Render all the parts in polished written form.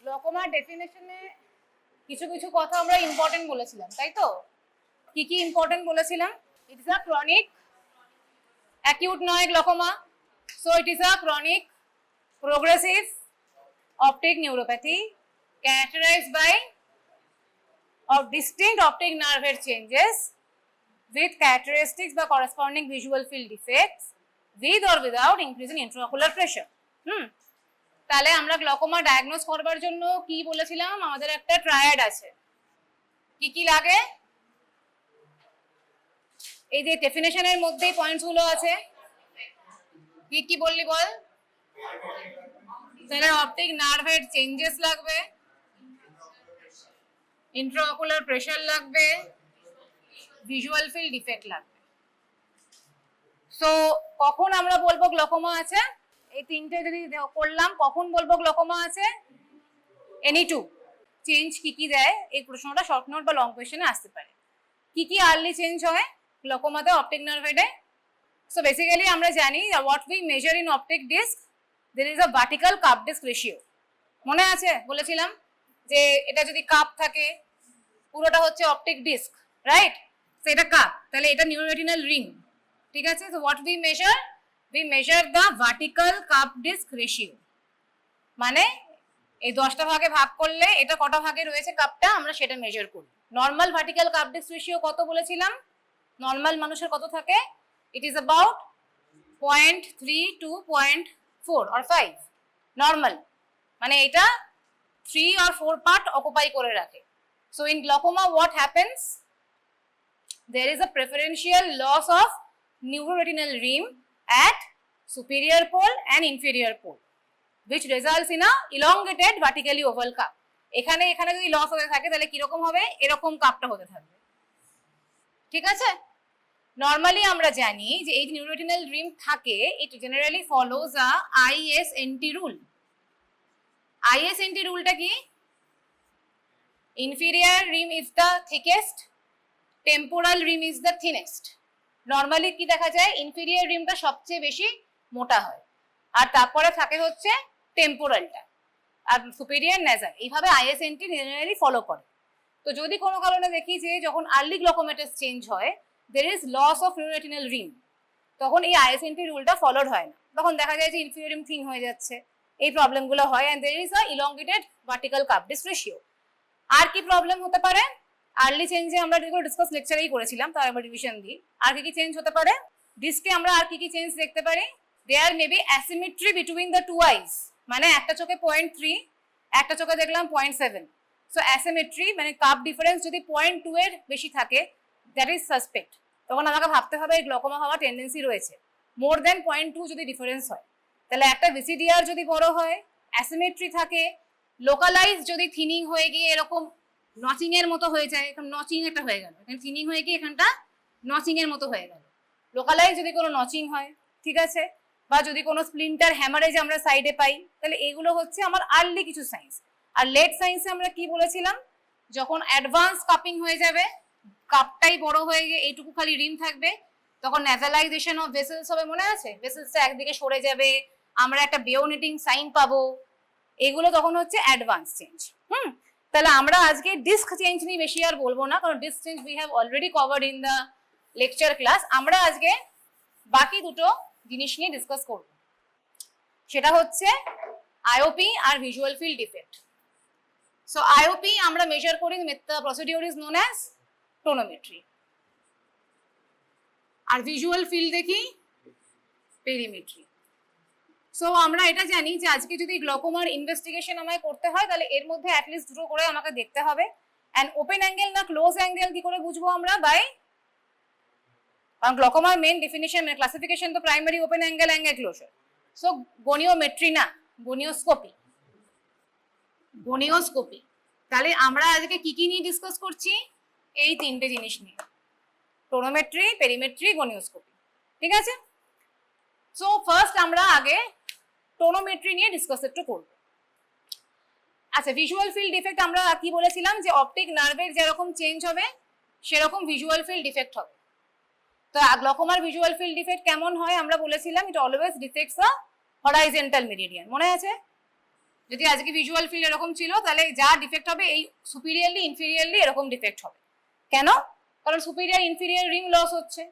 গ্লকোমার ডেফিনেশনে কিছু কিছু কথা আমরা ইম্পর্টেন্ট বলেছিলাম, তাই তো? কি কি ইম্পর্টেন্ট বলেছিলাম? It is a chronic, acute নয় glaucoma, so it is a chronic progressive optic neuropathy characterized by of distinct optic nerve changes with characteristics by corresponding visual field defects with or without increase in intraocular pressure. তাহলে আমরা glaucoma diagnose করবার জন্য কি বলেছিলাম? আমাদের একটা triad আছে। কি কি লাগে? এই যে ডেফিনেশনের মধ্যেই পয়েন্টস গুলো আছে। কি কি বললি বল? তাহলে অপটিক নার্ভের চেঞ্জেস লাগবে, ইন্ট্রাঅকুলার প্রেসার লাগবে, ভিজুয়াল ফিল্ড ডিফেক্ট লাগবে। সো কখন আমরা বলবো গ্লকোমা আছে? এই তিনটে যদি করলাম, কখন বলবো গ্লকোমা আছে? Any two. চেঞ্জ কি কি দেয়? এই প্রশ্নটা শর্ট নোট বা লং কোয়েশ্চেনে আসতে পারে। কি কি আর্লি চেঞ্জ হয় গ্লকোমাতে অপটিক নার্ভেডে? সো বেসিক্যালি আমরা জানি what we measure in optic disc, there is a vertical cup disc ratio. মনে আছে বলেছিলাম যে এটা যদি কাপ থাকে পুরোটা হচ্ছে অপটিক ডিস্ক, রাইট? সো এটা কাপ, তাহলে এটা নিউরোরেটিনাল রিং, ঠিক আছে? So what we measure the vertical cup disc ratio, মানে এই 10টা ভাগে ভাগ করলে এটা কটা ভাগে রয়েছে কাপটা, আমরা সেটা মেজার করি। Normal vertical cup disc ratio কত বলেছিলাম? নর্মাল মানুষের কত থাকে? It is about 0.3 to 0.4 or 5 normal, মানে এটা 3 or 4 পার্ট অকুপাই করে রাখে। So in glaucoma what happens? there is a preferential loss of neuroretinal rim at superior pole and inferior pole which results in a elongated vertically oval cup. এখানে যদি loss হতে থাকে তাহলে কিরকম হবে? এরকম কাপটা হতে থাকবে, ঠিক আছে? নর্মালি আমরা জানি যে এই নিউরোরেটিনাল রিম থাকে, it generally follows a ISNT rule. ISNT রুলটা কি? Inferior rim is the thickest, temporal rim is the thinnest. Normally কি দেখা যায়? ইনফিরিয়ার রিমটা সবচেয়ে বেশি মোটা হয়, আর তারপরে থাকে হচ্ছে টেম্পোরালটা, আর সুপিরিয়ার নেজাল। এইভাবে ISNT জেনারেলি ফলো করে। তো যদি কোনো কারণে দেখি যে যখন আর্লি গ্লকোমেটাস চেঞ্জ হয়, there is loss of neuroretinal rim, তখন এই ISNT রুলটা ফলোড হয় না। তখন দেখা যায় যে ইনফিরিয়র রিম থিন হয়ে যাচ্ছে, এই প্রবলেমগুলো হয়, and there is a elongated vertical cup disc ratio. আর কি প্রবলেম হতে পারে? আর্লি চেঞ্জে আমরা যেগুলো ডিসকাস লেকচারেই করেছিলাম, তার আমরা রিভিশন দিই। আর কি কি চেঞ্জ হতে পারে ডিস্কে? আমরা আর কি কি চেঞ্জ দেখতে পারি? There may be asymmetry between the two eyes, মানে একটা চোখে 0.3, একটা চোখে দেখলাম 0.7। সো অ্যাসিমেট্রি মানে কাপ ডিফারেন্স যদি 0.2 এর বেশি থাকে, দ্যাট ইজ সাসপেক্ট। তখন আমাকে ভাবতে হবে গ্লকোমা হওয়ার টেন্ডেন্সি রয়েছে। মোর দেন 0.2 যদি ডিফারেন্স হয়, তাহলে একটা ভিসিডিআর যদি বড় হয়, অ্যাসিমেট্রি থাকে, লোকালাইজ যদি থিনিং হয়ে গিয়ে এরকম নচিং এর মতো হয়ে যায়, এখন নচিং একটা হয়ে গেল, এখানে থিনিং হয়ে গিয়ে এখানটা নচিং এর মতো হয়ে গেল, লোকালাইজ যদি কোনো নচিং হয়, ঠিক আছে? বা যদি কোনো স্প্লিন্টার হ্যামারেজ আমরা সাইডে পাই, তাহলে এগুলো হচ্ছে আমার আর্লি কিছু সাইন্স। আর লেট সাইন্সে আমরা কি বলেছিলাম? যখন অ্যাডভান্স কাপিং হয়ে যাবে, কাপটাই বড় হয়ে গিয়ে এইটুকু খালি রিম থাকবে, তখন ন্যাজালাইজেশন অফ ভেসেলস হবে। মনে আছে? ভেসেলসটা একদিকে সরে যাবে, আমরা একটা বেওনেটিং সাইন পাবো, এগুলো তখন হচ্ছে অ্যাডভান্স চেঞ্জ। তাহলে আমরা আজকে ডিস্ক চেঞ্জ নিয়ে বেশি আর বলবো না, কারণ disc change we have already covered in the lecture class. আমরা আজকে বাকি দুটো জিনিস নিয়ে ডিসকাস করব, সেটা হচ্ছে আইওপি আর visual field defect. So IOP আমরা মেজার করি, the procedure is known as tonometry, আর ভিজুয়াল ফিল্ড দেখি পেরিমেট্রি। সো আমরা এটা জানি যে আজকে যদি গ্লকোমার ইনভেস্টিগেশন আমায় করতে হয়, তাহলে এর মধ্যে অ্যাটলিস্ট দুটো করে আমাকে দেখতে হবে। অ্যান্ড ওপেন অ্যাঙ্গেল না ক্লোজ অ্যাঙ্গেল কি করে বুঝবো আমরা? বাই, কারণ গ্লকোমার মেন ডেফিনিশন মানে ক্লাসিফিকেশন তো primary open angle angle closure. So goniometry না, গনিওস্কোপি। গনিওস্কোপি। তাহলে আমরা আজকে কি কি নিয়ে ডিসকাস করছি? এই তিনটে জিনিস নিয়ে, টোনোমেট্রি, পেরিমেট্রি, গনিওস্কোপি, ঠিক আছে? সো ফার্স্ট আমরা আগে টোনোমেট্রি নিয়ে ডিসকাস একটু করব। আচ্ছা, ভিজুয়াল ফিল্ড ডিফেক্ট আমরা কি বলেছিলাম? যে অপটিক নার্ভের যেরকম চেঞ্জ হবে সেরকম ভিজুয়াল ফিল্ড ডিফেক্ট হবে। তো গ্লকোমার ভিজুয়াল ফিল্ড ডিফেক্ট কেমন হয় আমরা বলেছিলাম? It always defects a horizontal meridian. মনে আছে? যদি আজকে ভিজুয়াল ফিল্ড এরকম ছিল তাহলে যা ডিফেক্ট হবে এই সুপিরিয়রলি ইনফিরিয়রলি এরকম ডিফেক্ট হবে। কেন? কারণ সুপিরিয়র ইনফিরিয়র রিং লস হচ্ছে।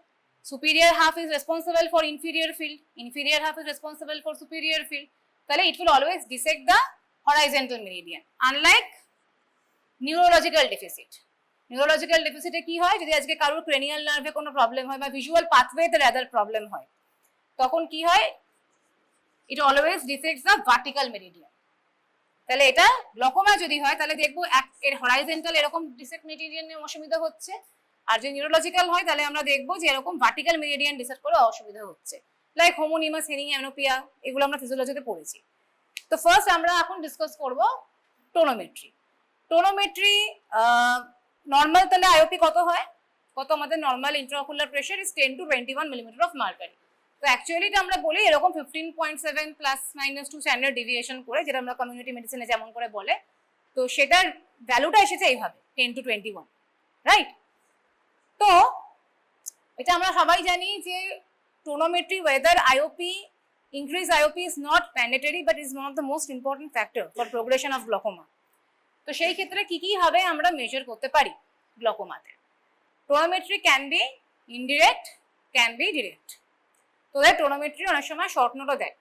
Superior half is responsible for inferior field, inferior half is responsible for superior field, তাহলে it will always dissect the horizontal meridian. Unlike neurological deficit, neurological ডেফিসিটে কি হয়, যদি আজকে কারোর ক্রেনিয়াল নার্ভে কোনো প্রবলেম হয় বা ভিজুয়াল পাথওয়েতে রাদার প্রবলেম হয়, তখন কি হয়, it always dissects the vertical meridian. তাহলে এটা গ্লকোমা যদি হয় তাহলে দেখবো এর হরাইজন্টাল এরকম ডিসেক্ট মেরিডিয়ানে অসুবিধা হচ্ছে, আর যদি নিউরোলজিক্যাল হয় তাহলে আমরা দেখবো যে এরকম ভার্টিক্যাল মেরিডিয়ান ডিসেক্ট করে অসুবিধা হচ্ছে, লাইক হোমোনিমাস হেনিং অ্যানোপিয়া, এগুলো আমরা ফিজিওলজিতে পড়েছি। তো ফার্স্ট আমরা এখন ডিসকাস করব টোনোমেট্রি। টোনোমেট্রি নর্মাল তাহলে আইওপি কত হয়, কত আমাদের normal intraocular pressure is 10 to 21 millimetre of mercury. তো অ্যাকচুয়ালি এটা আমরা বলি এরকম 15.7 প্লাস মাইনাস 2 স্ট্যান্ডার্ড ডেভিয়েশন করে, যেটা আমরা কমিউনিটি মেডিসিনে যেমন করে বলে, তো সেটার ভ্যালুটা এসেছে এইভাবে 10 to 21, রাইট? তো এটা আমরা সবাই জানি যে tonometry weather IOP increased IOP is not mandatory but is one of the most important factor for progression of glaucoma. তো সেই ক্ষেত্রে কি কি হবে আমরা মেজার করতে পারি গ্লকোমাতে? Tonometry can be indirect, can be direct. তো টোনোমেট্রি অনেক সময় শর্ট নোটও দেয়।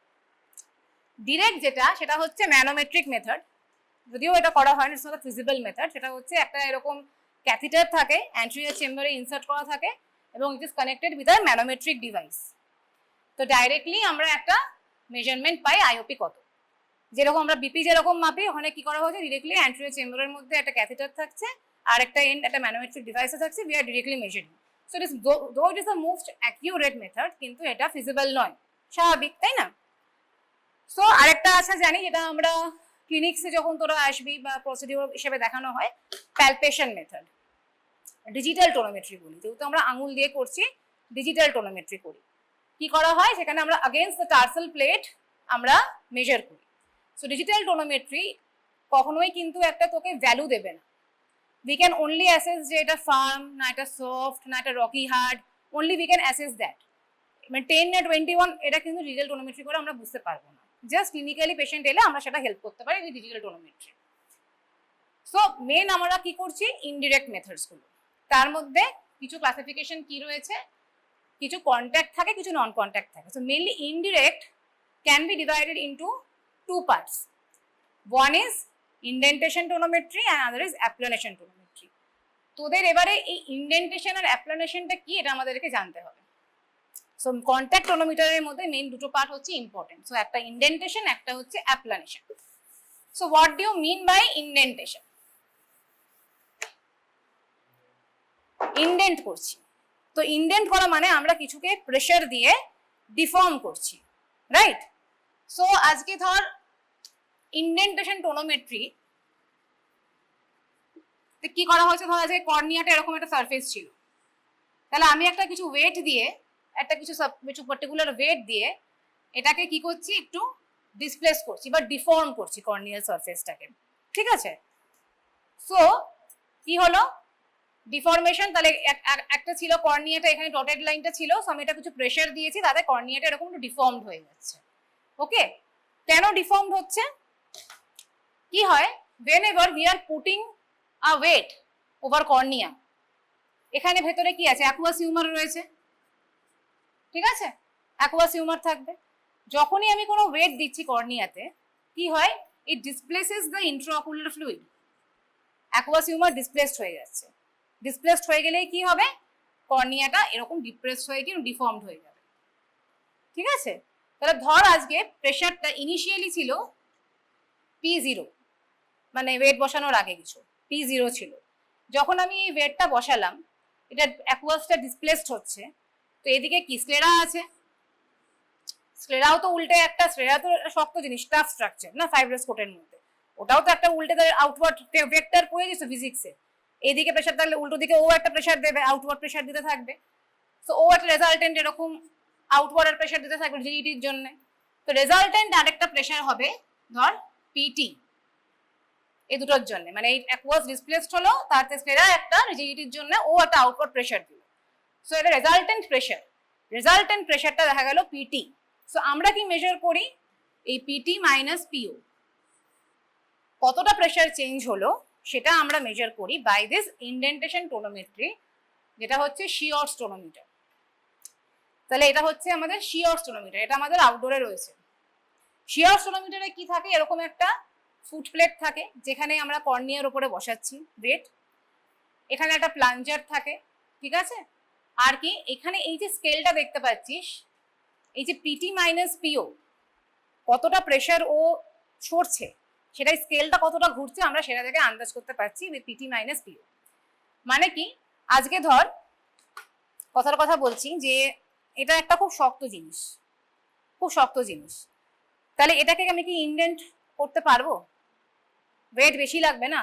ডিরেক্ট যেটা, সেটা হচ্ছে ম্যানোমেট্রিক মেথড, যদিও এটা করা হয় না, it's not a feasible method. সেটা হচ্ছে একটা এরকম ক্যাথিটার থাকে, অ্যান্টেরিয়র চেম্বারে ইনসার্ট করা থাকে এবং it is connected with a ম্যানোমেট্রিক device. তো ডাইরেক্টলি আমরা একটা মেজারমেন্ট পাই আইওপি কত, যেরকম আমরা বিপি যেরকম মাপি, ওখানে কি করা হচ্ছে, ডিরেক্টলি অ্যান্টেরিয়র চেম্বারের মধ্যে একটা ক্যাথিটার থাকছে আর একটা এন্ড একটা ম্যানোমেট্রিক ডিভাইসে থাকছে, we are directly measuring. So it is though it is the most accurate method, কিন্তু এটা ফিজিবল নয়, স্বাভাবিক, তাই না? সো আরেকটা আছে জানি, যেটা আমরা ক্লিনিক্সে যখন তোরা আসবি বা প্রসিডিওর হিসেবে দেখানো হয়, প্যালপেশন মেথড, ডিজিটাল টোনোমেট্রি বলি, যেহেতু আমরা আঙুল দিয়ে করছি, ডিজিটাল টোনোমেট্রি করি। কি করা হয়, সেখানে আমরা अगेंस्ट দ্য টার্সাল প্লেট আমরা মেজার করি। সো ডিজিটাল টোনোমেট্রি কখনোই কিন্তু একটা তোকে ভ্যালু দেবে না। উই ক্যান অনলি অ্যাসেস যে এটা ফার্ম না এটা সফট না এটা rocky hard, only we can assess that. মানে 10 না 21 এটা কিন্তু ডিজিটাল টোনোমেট্রি করে আমরা বুঝতে পারবো না। জাস্ট ক্লিনিক্যালি পেশেন্ট এলে আমরা সেটা হেল্প করতে পারি উইথ ডিজিটাল টোনোমেট্রি। সো মেন আমরা কি করছি, ইনডিরেক্ট মেথডস গুলো। তার মধ্যে কিছু ক্লাসিফিকেশন কি রয়েছে, কিছু কন্ট্যাক্ট থাকে, কিছু নন কন্ট্যাক্ট থাকে। So mainly indirect can be divided into two parts. One is indentation tonometry and other is applanation tonometry. তোদের এবারে এই ইন্ডেন্টেশন আর অ্যাপ্লানেশনটা কি, এটা আমাদেরকে জানতে হবে। সো কন্ট্যাক্ট টোনোমিটারের মধ্যে মেইন দুটো পার্ট হচ্ছে ইম্পর্টেন্ট। সো একটা ইন্ডেন্টেশন, একটা হচ্ছে applanation. So what do you mean by indentation? Indent করছি, তো ইন্ডেন্ট করা মানে আমরা কিছুকে প্রেসার দিয়ে ডিফর্ম করছি, রাইট? সো আজকে ধর ইন্ডেন্টেশন টোনোমেট্রি কি করা হয়েছে, ধর আজকে কর্নিয়াটা এরকম একটা সারফেস ছিল, তাহলে আমি একটা কিছু ওয়েট দিয়ে, একটা কিছু পার্টিকুলার ওয়েট দিয়ে এটাকে কি করছি, একটু ডিসপ্লেস করছি বা ডিফর্ম করছি কর্নিয়াল সারফেসটাকে, ঠিক আছে? সো কি হলো ডিফরমেশন, তাহলে একটা ছিল কর্নিয়াটা, এখানে ডটেড লাইনটা ছিল, সো আমি এটা কিছু প্রেসার দিয়েছি, তাতে কর্নিয়াটা এরকম একটু ডিফর্মড হয়ে যাচ্ছে। ওকে, কেন ডিফর্মড হচ্ছে? কি হয়, whenever we are putting a weight over cornea, এখানে ভেতরে কি আছে, অ্যাকুয়াস হিউমার রয়েছে, ঠিক আছে? অ্যাকুয়াস হিউমার থাকবে। যখনই আমি কোনো ওয়েট দিচ্ছি কর্নিয়াতে, কি হয়, it displaces the intraocular fluid, aqueous humour displaced হয়ে যাচ্ছে। ডিসপ্লেসড হয়ে গেলে কি হবে, কর্নিয়াটা এরকম ডিপ্রেসড হয়ে গিয়ে ডিফর্মড হয়ে যাবে, ঠিক আছে? তাহলে ধর আজকে প্রেশারটা ইনিশিয়ালি ছিল P0, মানে ওয়েট বসানোর আগে কিছু P0 ছিল। যখন আমি এই ওয়েটটা বসালাম, এটা অ্যাকুয়াসটা ডিসপ্লেসড হচ্ছে, তো এদিকে কি স্ক্লেরা আছে, স্ক্লেরাও তো উল্টে একটা, স্ক্লেরা তো শক্ত জিনিস, টাফ স্ট্রাকচার না ফাইব্রাস কোটের মধ্যে, ওটাও তো একটা উল্টে আউটওয়ার্ড ভেক্টর পড়েছে ফিজিক্সে। এইদিকে প্রেশার থাকলে উল্টো দিকে ও একটা প্রেশার দেবে, আউটওয়ার্ড প্রেশার দিতে থাকবে। সো ও একটা রেজাল্টেন্ট এরকম আউটওয়ার্ড প্রেশার দিতে থাকবে জিইটির জন্য। তো রেজাল্টেন্ট আরেকটা প্রেশার হবে ধর পিটি, এই দুটোর জন্য, মানে এই অ্যাকুয়াস ডিসপ্লেসড হলো, তাতে স্ক্লেরা একটা জিইটির জন্য ও একটা আউটওয়ার্ড প্রেশার দিল। সো এটা রেজাল্টেন্ট প্রেশার, রেজাল্টেন্ট প্রেশারটা দেখা গেল পিটি। সো আমরা কি মেজার করি, এই পিটি মাইনাস পিও, কতটা প্রেশার চেঞ্জ হলো সেটা আমরা মেজার করি বাই দিস ইন্ডেন্টেশন টোনোমেট্রি, যেটা হচ্ছে শিওর টোনোমিটার। তাহলে এটা হচ্ছে আমাদের শিওর টোনোমিটার, এটা আমাদের আউটডোরে রয়েছে। শিওর টোনোমিটারে কি থাকে, এরকম একটা ফুট প্লেট থাকে যেখানে আমরা কর্নিয়ার উপরে বসাচ্ছি ওয়েট, এখানে একটা প্লাঞ্জার থাকে, ঠিক আছে। আর কি এখানে এই যে স্কেলটা দেখতে পাচ্ছিস, এই যে পিটি মাইনাস পিও, কতটা প্রেশার ও ছড়ছে সেটা, স্কেলটা কতটা ঘুরছে আমরা সেটা থেকে আন্দাজ করতে পারছি উইথ পিটি মাইনাস পিও। মানে কি, আজকে ধর কথার কথা বলছি যে এটা একটা খুব শক্ত জিনিস, খুব শক্ত জিনিস, তাহলে এটাকে আমি কি ইন্ডেন্ট করতে পারবো? ওয়েট বেশি লাগবে না।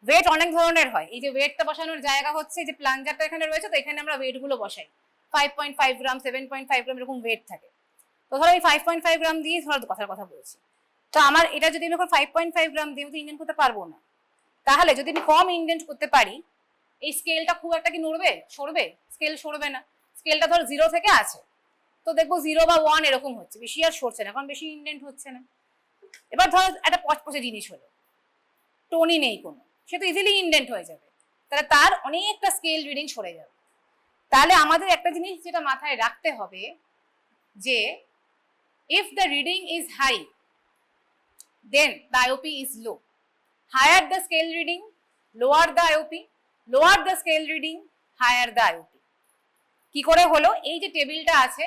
ওয়েট অনেক ধরনের হয়, এই যে ওয়েটটা বসানোর জায়গা হচ্ছে যে প্লাঞ্জারটা এখানে রয়েছে, তো এখানে আমরা ওয়েটগুলো বসাই 5.5 গ্রাম 7.5 গ্রাম এরকম ওয়েট থাকে। তো ধরো এই 5.5 গ্রাম দিয়ে ধরো কথার কথা বলছি, তো আমার এটা যদি আমি এখন 5.5 গ্রাম দিয়ে তো ইন্ডেন্ট করতে পারবো না। তাহলে যদি আমি কম ইন্ডেন্ট করতে পারি, এই স্কেলটা খুব একটা কি নড়বে, সরবে? স্কেল সরবে না। স্কেলটা ধর 0 থেকে আছে, তো দেখবো 0 বা 1 এরকম হচ্ছে, বেশি আর সরছে না, কারণ বেশি ইন্ডেন্ট হচ্ছে না। এবার ধরো একটা পচপচে জিনিস হলো, টোনই নেই কোনো, সে তো ইজিলি ইন্ডেন্ট হয়ে যাবে, তাহলে তার অনেকটা স্কেল রিডিং সরে যাবে। তাহলে আমাদের একটা জিনিস যেটা মাথায় রাখতে হবে যে if the reading is high then the IOP is low, higher the scale reading lower the IOP, lower the scale reading higher the IOP। কি করে হলো, এই যে টেবিলটা আছে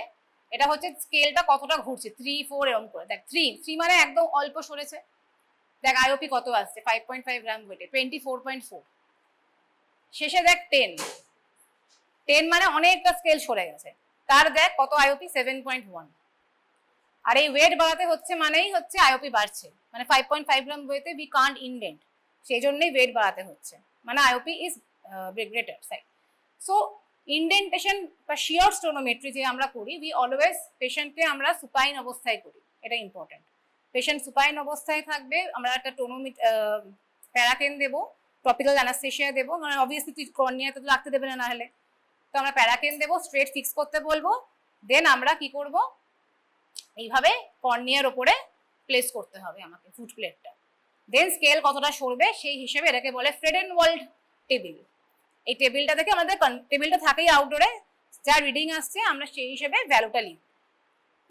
এটা হচ্ছে স্কেলটা কতটা ঘুরছে 3 4 এরকম করে, দেখ 3 মানে একদম অল্প সরেছে, দেখ আইওপি কত আসছে 5.5 গ্রাম ওয়েটে 24.4, শেষে দেখ 10 মানে অনেকটা স্কেল সরে গেছে, তার দেখ কত আইওপি 7.1। আর এই ওয়েট বাড়াতে হচ্ছে মানেই হচ্ছে আইওপি বাড়ছে, মানে 5.5 গ্রাম ওয়েটে উই কান্ট ইন্ডেন্ট, সেই জন্যই ওয়েট বাড়াতে হচ্ছে, মানে IOP is greater side. So indentation বা শিওর স্টোনোমেট্রি যে আমরা করি, উই অলওয়েজ পেশেন্টকে আমরা সুপাইন অবস্থায় করি, এটা ইম্পর্টেন্ট। পেশেন্ট সুপাইন অবস্থায় থাকবে, আমরা একটা প্যারাকেন দেবো, টপিক্যাল অ্যানাস্থেসিয়া দেবো, মানে অবভিয়াসলি তুই কর্নিয়াতে তো রাখতে দেবে না হলে, তো আমরা প্যারাকেন দেবো, স্ট্রেট ফিক্স করতে বলবো, দেন আমরা কি করব, এইভাবে কর্নিয়ার ওপরে প্লেস করতে হবে আমাকে ফুট প্লেটটা, দেন স্কেল কতটা সরবে সেই হিসেবে, এটাকে বলে ফ্রেডেনওয়াল্ড টেবিল। এই টেবিলটা থেকে আমাদের টেবিলটা থাকেই আউটডোরে, যা রিডিং আসছে আমরা সেই হিসেবে ভ্যালুটা লিখব,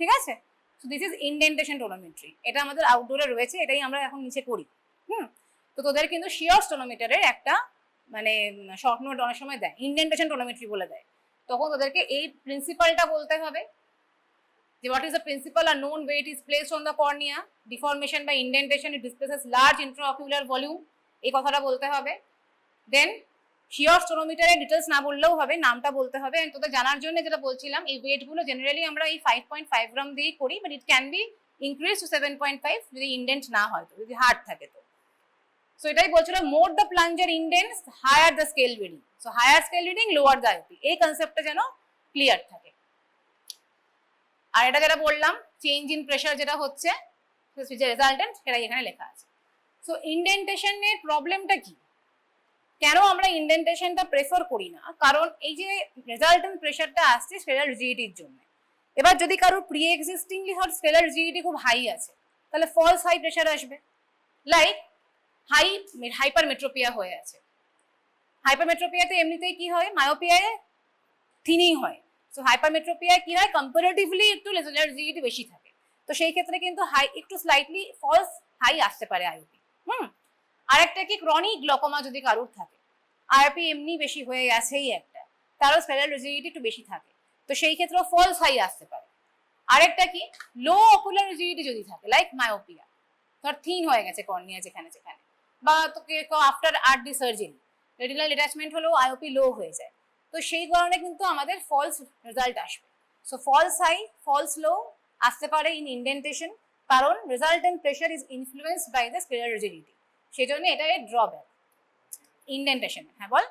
ঠিক আছে। So this is indentation tonometry, এটা আমাদের আউটডোরে রয়েছে, এটাই আমরা এখন নিচে করি। তো তোদের কিন্তু শিওর টোনোমিটারের একটা মানে শর্ট নোট অনেক সময় দেয়, ইন্ডেন্টেশন টোনোমেট্রি বলে দেয়, তখন তোদেরকে এই প্রিন্সিপালটা বলতে হবে যে what is the principle, a known weight is placed on the cornea, deformation by indentation it displaces large intraocular volume, এই কথাটা বলতে হবে। দেন শিওর স্টোনোমিটারের ডিটেলস না বললেও হবে, নামটা বলতে হবে। তোদের জানার জন্য যেটা বলছিলাম, এই ওয়েটগুলো জেনারেলি আমরা এই 5.5 গ্রাম দিয়েই করি, but it can be increase two 7.5 যদি ইন্ডেন্ট না হয়, তো যদি হার্ড থাকে তো। সো এটাই বলছিলাম, more the plunger indents higher the scale reading, so higher scale reading lower the IOP, এই কনসেপ্টটা যেন ক্লিয়ার থাকে। আর এটা যেটা বললাম চেঞ্জ ইন প্রেশার যেটা হচ্ছে যে রেজাল্টেন্ট, সেটাই এখানে লেখা আছে। সো ইন্ডেন্টেশনের প্রবলেমটা কি, কেন আমরা ইন্ডেন্টেশনটা প্রেফার করি না, কারণ এই যে রেজাল্টেন্ট প্রেশারটা আসছে স্কেলার রিজিডিটির জন্য। এবার যদি কারোর প্রি এক্সিস্টিংলি হট স্কেলার রিজিডিটি খুব হাই আছে, তাহলে ফলস হাই প্রেশার আসবে, লাইক হাইপারমেট্রোপিয়া হয়ে আছে। হাইপারমেট্রোপিয়াতে এমনিতেই কি হয়, মায়োপিয়ায় থিনিং হয়, সো হাইপারমেট্রোপিয়ায় কি হয়, কম্পারেটিভলি একটু স্কেলার রিজিডিটি বেশি থাকে, তো সেই ক্ষেত্রে কিন্তু হাই একটু স্লাইটলি ফলস হাই আসতে পারে আইওপি। আরেকটা কি, ক্রনিক গ্লকোমা যদি কারোর থাকে, আইওপি এমনি বেশি হয়ে গেছেই একটা, তারও স্কেলার রিজিডিটি একটু বেশি থাকে, তো সেই ক্ষেত্রেও ফলস হাই আসতে পারে। আরেকটা কি, লো অকুলার রিজিডিটি যদি থাকে, লাইক মায়োপিয়া, ধর থিন হয়ে গেছে কর্নিয়া যেখানে যেখানে, বা তোকে after RD surgery retinal detachment হলেও আইওপি লো হয়ে যায়, তো সেই কারণে কিন্তু আমাদের ফলস রেজাল্ট আসবে। So false high false low আসতে পারে ইন ইন্ডেন্টেশন, কারণ resultant pressure is influenced by the scleral rigidity, সেই জন্য এটা এর ড্রব্যাক ইন্ডেন্টেশন। হ্যাঁ বল।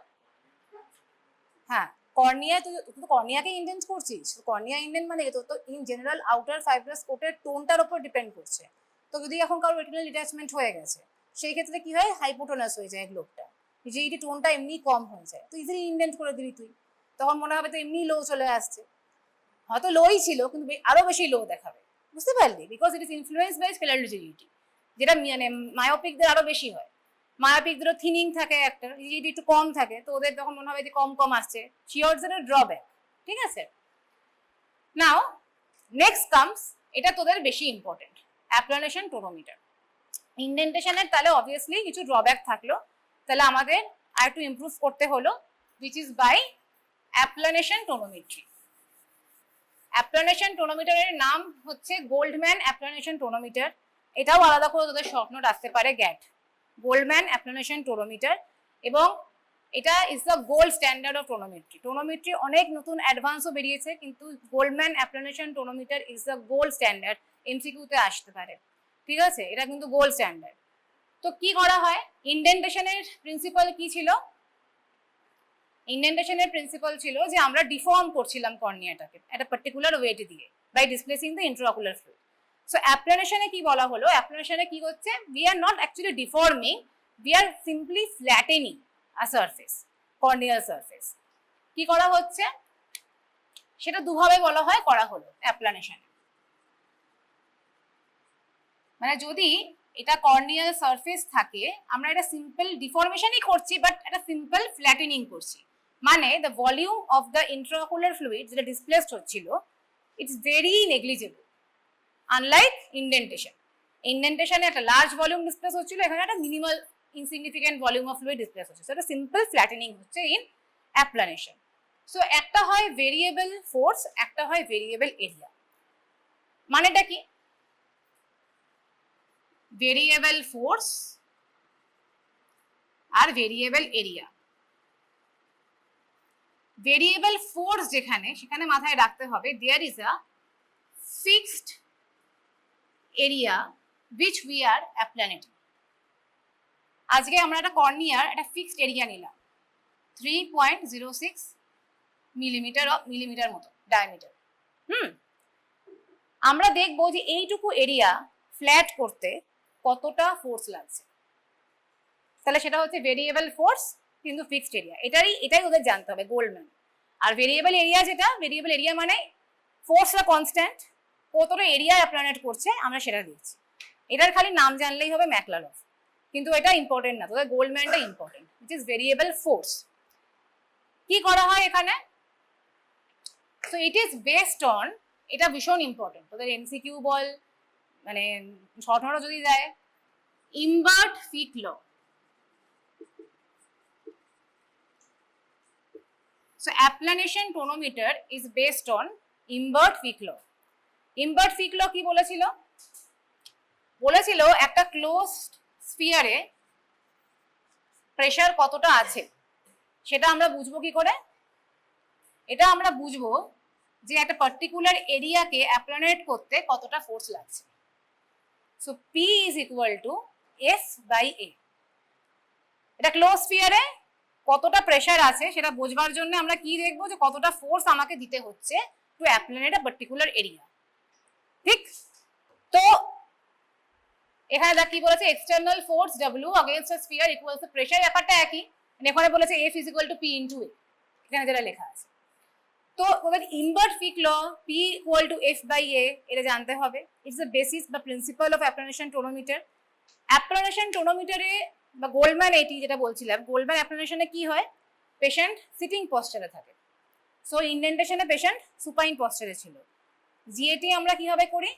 হ্যাঁ, কর্নিয়া তুই তো কর্নিয়াকে ইন্ডেন্ট করছিস, কর্নিয়া ইন্ডেন্ট মানে তো ইন জেনারেল আউটার ফাইব্রাস কোটের টোনটার উপর ডিপেন্ড করছে। তো যদি এখন কারো রেটিনাল ডিটাচমেন্ট হয়ে গেছে, সেই ক্ষেত্রে কি হয়, হাইপোটোনাস হয়ে যায় গ্লোবটা, রিজিডিটি টোনটা এমনি কম হয়ে যায়, তো ইজিলি ইন্ডেন্ট করে দিবি তুই, তখন মনে হবে তো এমনি লো চলে আসছে, হয়তো লোই ছিল কিন্তু আরো বেশি লো দেখাবে, বুঝতে পারলি, because it is influenced by scleral rigidity. যেটা মানে মায়োপিকদের আরো বেশি হয়। মায়োপিকদেরও থিনিং থাকে, একটা রিজিডিটি একটু কম থাকে, তো ওদের তখন মনে হবে যে কম কম আসছে, শিওরদের ড্রব্যাক। ঠিক আছে, নাও নেক্সট কামস, এটা তোদের বেশি ইম্পর্টেন্ট, অ্যাপ্লানেশন টোনোমিটার। ইন্ডেন্টেশনের তাহলে অবভিয়াসলি কিছু ড্রব্যাক থাকলো, তাহলে আমাদের আর একটু ইমপ্রুভ করতে হলো, which is by applanation tonometry. Applanation টোনোমিটারের নাম হচ্ছে গোল্ডম্যান অ্যাপ্লানেশন টোনোমিটার। এটাও আলাদা করে তোদের স্বপ্ন আসতে পারে, গ্যাট গোল্ডম্যান অ্যাপ্লানেশন টোনোমিটার। এবং এটা is the gold standard of tonometry. Tonometry অনেক নতুন অ্যাডভান্সও বেরিয়েছে, কিন্তু Goldmann applanation tonometer is the gold standard, এমসিকিউতে আসতে পারে। ঠিক আছে, এটা কিন্তু গোল্ড স্ট্যান্ডার্ড। তো কি করা হয়, ইন্ডেন্টেশনের প্রিন্সিপাল কি ছিল? ইন্ডেন্টেশনের প্রিন্সিপাল ছিল যে আমরা ডিফর্ম করছিলাম কর্নিয়াটাকে একটা পার্টিকুলার ওয়েট দিয়ে by displacing the intraocular fluid. So অ্যাপ্লানেশনে কি বলা হলো, অ্যাপ্লানেশনে কি হচ্ছে, we are not actually deforming, we are simply flattening a surface, corneal surface. কি করা হচ্ছে সেটা দুভাবে বলা হয়, করা হলো অ্যাপ্লানেশনে। মানে যদি এটা কর্নিয়াল সারফেস থাকে, আমরা এটা সিম্পল ডিফর্মেশনই করছি, বাট এটা সিম্পল ফ্ল্যাটেনিং করছি। মানে the volume of the intraocular fluid যেটা ডিসপ্লেসড হচ্ছিল, it's very negligible, unlike indentation. ইন্ডেন্টেশনে একটা লার্জ ভলিউম ডিসপ্লেস হচ্ছিল, এখানে একটা minimal insignificant volume of fluid displace হচ্ছে। সো এটা সিম্পল ফ্ল্যাটেনিং হচ্ছে ইন অ্যাপ্লানেশন। সো একটা হয় ভেরিয়েবল ফোর্স, একটা হয় ভেরিয়েবল এরিয়া। মানেটা কি? ভেরিয়েবল ফোর্স আর ভেরিয়েবল এরিয়া। ভেরিয়েবল ফোর্স যেখানে, সেখানে মাথায় রাখতে হবে there is a fixed area which we are applanating. আজকে আমরা একটা কর্নিয়ার একটা ফিক্সড এরিয়া নিলাম 3.06 মিলিমিটার মতো ডায়ামিটার। আমরা দেখবো যে এইটুকু এরিয়া ফ্ল্যাট করতে কতটা ফোর্স লাগছে, তাহলে সেটা হচ্ছে ভেরিয়েবল ফোর্স কিন্তু ফিক্সড এরিয়া। এটাই ওদের জানতে হবে, গোল্ডম্যান। আর ভেরিয়েবল এরিয়া যেটা, ভেরিয়েবল এরিয়া মানে ফোর্সটা কনস্ট্যান্ট, কতটা এরিয়া অ্যাপ্লানেট করছে আমরা সেটা দিচ্ছি। এটার খালি নাম জানলেই হবে ম্যাকলারফ, কিন্তু এটা ইম্পর্টেন্ট না, তোদের গোল্ডম্যানটা important, which is variable force. কি করা হয় এখানে? So it is based on, এটা ভীষণ ইম্পর্টেন্ট, তোদের এমসিকিউ বল মানে শর্ট নোটও যদি দেয়, ইনভার্ট ফিক ল। So applanation tonometer is based on invert Fick law. Invert Fick law কি বলেছিল? বলেছিল একটা ক্লোজড স্ফিয়ারে প্রেসার কতটা আছে সেটা আমরা বুঝবো কি করে? এটা আমরা বুঝবো যে একটা পার্টিকুলার এরিয়াকে অ্যাপ্লানেট করতে কতটা ফোর্স লাগছে। So P is equal to F by A. এটা ক্লোজ স্ফিয়ারে কতটা প্রেসার আছে সেটা বোঝবার জন্য আমরা কি দেখবো, যে কতটা ফোর্স আমাকে দিতে হচ্ছে টু অ্যাপ্লানেট আ পার্টিকুলার এরিয়া। ঠিক, তো এখানে দেখ কি বলেছে, external force W against a sphere equals to pressure, ব্যাপারটা একই। এখানে বলেছে F is equal to P into A, এখানে যেটা লেখা আছে। তো ওদের ইনভার্ট ফিক ল P equal to F by A এটা জানতে হবে। ইটস দ্য বেসিস বা principal of applanation tonometer. Applanation টোনোমিটারে বা গোল্ডম্যান এটি যেটা বলছিলাম, গোল্ডম্যান অ্যাপ্লানেশনে কি হয়, পেশেন্ট সিটিং পশ্চারে থাকে। সো ইন্ডেন্টেশনে পেশেন্ট সুপাইন পশ্চারে ছিল। জিএটি আমরা কিভাবে করি,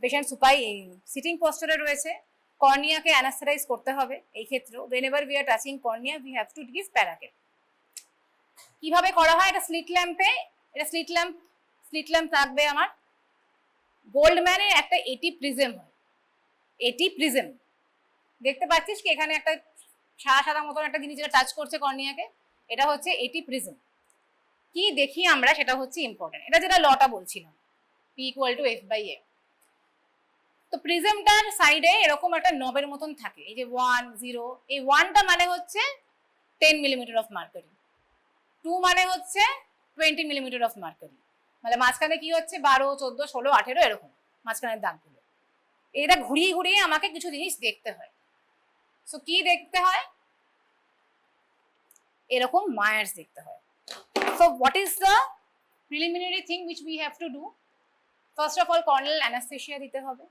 পেশেন্ট সিটিং পশ্চারে রয়েছে, কর্নিয়াকে অ্যানাস্থেটাইজ করতে হবে। এই ক্ষেত্রে whenever we are touching cornea we have to give paracaine। কিভাবে করা হয়, এটা স্লিট ল্যাম্পে, এটা স্লিট ল্যাম্প থাকবে আমার। গোল্ডম্যানের একটা এটি প্রিজম হয়, এটি প্রিজম দেখতে পাচ্ছিস কি, এখানে একটা সাদা সাদা মতন একটা জিনিস যেটা টাচ করছে কর্নিয়াকে, এটা হচ্ছে এটি প্রিজম। কি দেখি আমরা সেটা হচ্ছে ইম্পর্টেন্ট, এটা যেটা লটা বলছিলাম P equal to F by A। তো প্রিজমটার সাইডে এরকম একটা নবের মতন থাকে, এই যে 1 0, এই 1টা মানে হচ্ছে 10 মিলিমিটার অফ মার্কারি, 2 মানে হচ্ছে 20 মিলিমিটার অফ মার্কারি, মানে মাঝখানে কি হচ্ছে 12 14 16 18 এরকম মাঝখানের দাগগুলো। এটা ঘুরিয়ে ঘুরিয়ে আমাকে কিছু জিনিস দেখতে হয়। সো কি দেখতে হয়, এরকম মায়ার্স দেখতে হয়। So what is the preliminary thing which we have to do? First of all corneal anaesthesia দিতে হবে।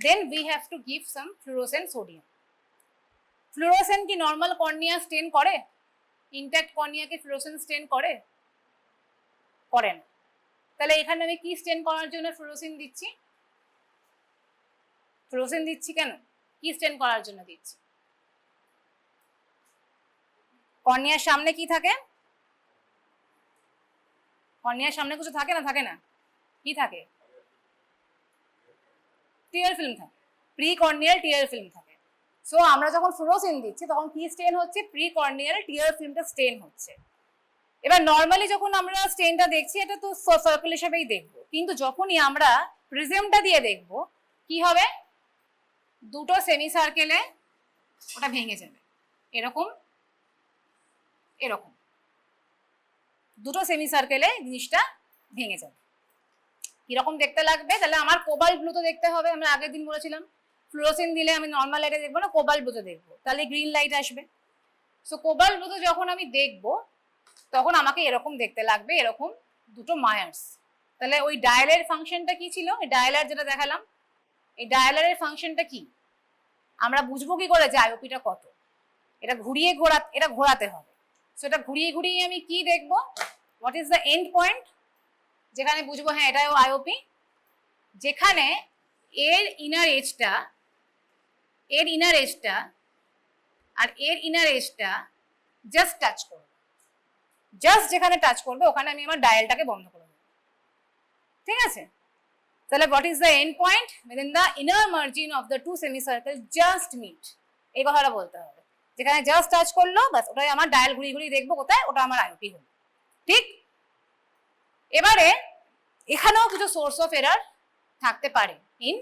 then we have to give some fluorescent sodium. Fluorescent কি নর্মাল কর্নিয়া স্টেন করে? ইনট্যাক্ট কর্নিয়াকে ফ্লুরোসেন্ট স্টেন করে? করে না। তাহলে এখানে আমি কি স্টেন করার জন্য ফ্লুরোসেন্ট দিচ্ছি? ফ্লুরোসেন্ট দিচ্ছি কেন? কি স্টেন করার জন্য দিচ্ছি? কর্নিয়ার সামনে কি থাকে? কর্নিয়ার সামনে কিছু থাকে না? থাকে না? কি থাকে? টিয়ার ফিল্ম থাকে, প্রি কর্নিয়াল টিয়ার ফিল্ম থাকে। সো আমরা যখন ফ্লুরোসেন্ট দিচ্ছি তখন কি স্টেন হচ্ছে? প্রি কর্নিয়াল টিয়ার ফিল্মটা স্টেন হচ্ছে। এবার নর্মালি যখন আমরা স্টেনটা দেখছি এটা তো সার্কেল হিসেবেই দেখবো, কিন্তু যখনই আমরা প্রিজমটা দিয়ে দেখবো কি হবে? দুটো সেমি সার্কেলে ওটা ভেঙে যাবে, এরকম এরকম দুটো সেমি সার্কেলে জিনিসটা ভেঙে যাবে। কিরকম দেখতে লাগবে? তাহলে আমার কোবাল্ট ব্লু তো দেখতে হবে, আমরা আগের দিন বলেছিলাম ফ্লুরোসেন্ট দিলে আমি নর্মাল লাইটে দেখবো না, কোবাল্ট ব্লুতে দেখবো, তাহলে গ্রিন লাইট আসবে। সো কোবাল্ট ব্লুতে যখন আমি দেখবো তখন আমাকে এরকম দেখতে লাগবে, এরকম দুটো মায়ার্স। তাহলে ওই ডায়ালের ফাংশনটা কি ছিল? ডায়ালার যেটা দেখালাম, এই ডায়ালারের ফাংশনটা কি? আমরা বুঝবো কি করে যে আইওপিটা কত? এটা ঘোরাতে হবে। সো এটা ঘুরিয়ে ঘুরিয়ে আমি কি দেখবো? What is the end point যেখানে বুঝবো হ্যাঁ এটাও আইওপি? যেখানে এর ইনার এজটা আর এর ইনার এজটা জাস্ট টাচ করবে, জাস্ট যেখানে টাচ করবে ওখানে আমি আমার ডায়ালটাকে বন্ধ করে দেবো। ঠিক আছে? তাহলে what is the end point? within the inner margin of the two semicircle just meet, এই কথাটা বলতে হবে। যেখানে জাস্ট টাচ করলো বাস ওটাই আমার ডায়াল ঘুরিয়ে ঘুরিয়ে দেখবো কোথায়, ওটা আমার আইওপি হলো। ঠিক? এবারে এখানেও কিছু সোর্স অফ এরার থাকতে পারে ইন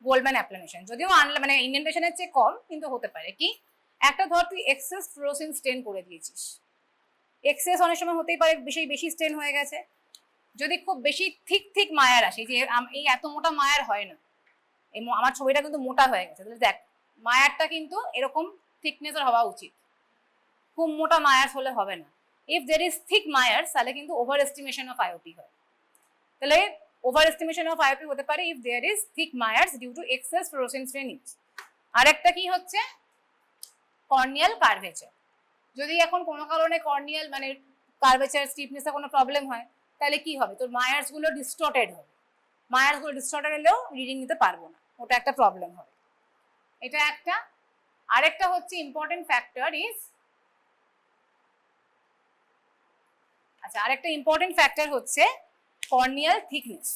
গোল্ডম্যান অ্যাপ্লিকেশন, যদিও মানে ইন্ডেন্টেশনের চেয়ে কম, কিন্তু হতে পারে। কি? একটা ধর তুই এক্সেস ফ্লুরোসেন্ট স্টেন করে দিয়েছিস, এক্সেস অনেক সময় হতেই পারে বেশি স্টেন হয়ে গেছে। যদি খুব বেশি থিক মায়ার আসে, যে এই এত মোটা মায়ার হয় না, এই আমার ছবিটা কিন্তু মোটা হয়ে গেছে, তাহলে দেখ মায়ারটা কিন্তু এরকম থিকনেসের হওয়া উচিত, খুব মোটা মায়ার হলে হবে না। ইফ দের ইজ থিক মায়ার তাহলে কিন্তু ওভার এস্টিমেশন অফ আইওপি হয়। তাহলে ওভার এস্টিমেশন অফ আইওপি হতে পারে if there is thick mires due to excess fluorescent stain use. আরেকটা কি হচ্ছে? Corneal curvature. যদি এখন কোনো কারণে কর্নিয়াল মানে কার্ভেচার স্টিফনেসে কোনো প্রবলেম হয় তাহলে কি হবে? তোর মায়ার্স গুলো ডিস্টর্টেড হবে, মায়ার্স গুলো ডিস্টর্টেড হলেও রিডিং নিতে পারবো না, ওটা একটা প্রবলেম হবে। এটা একটা। আরেকটা হচ্ছে ইম্পর্টেন্ট ফ্যাক্টর ইজ, আচ্ছা আরেকটা ইম্পর্টেন্ট ফ্যাক্টর হচ্ছে কর্নিয়াল থিকনেস।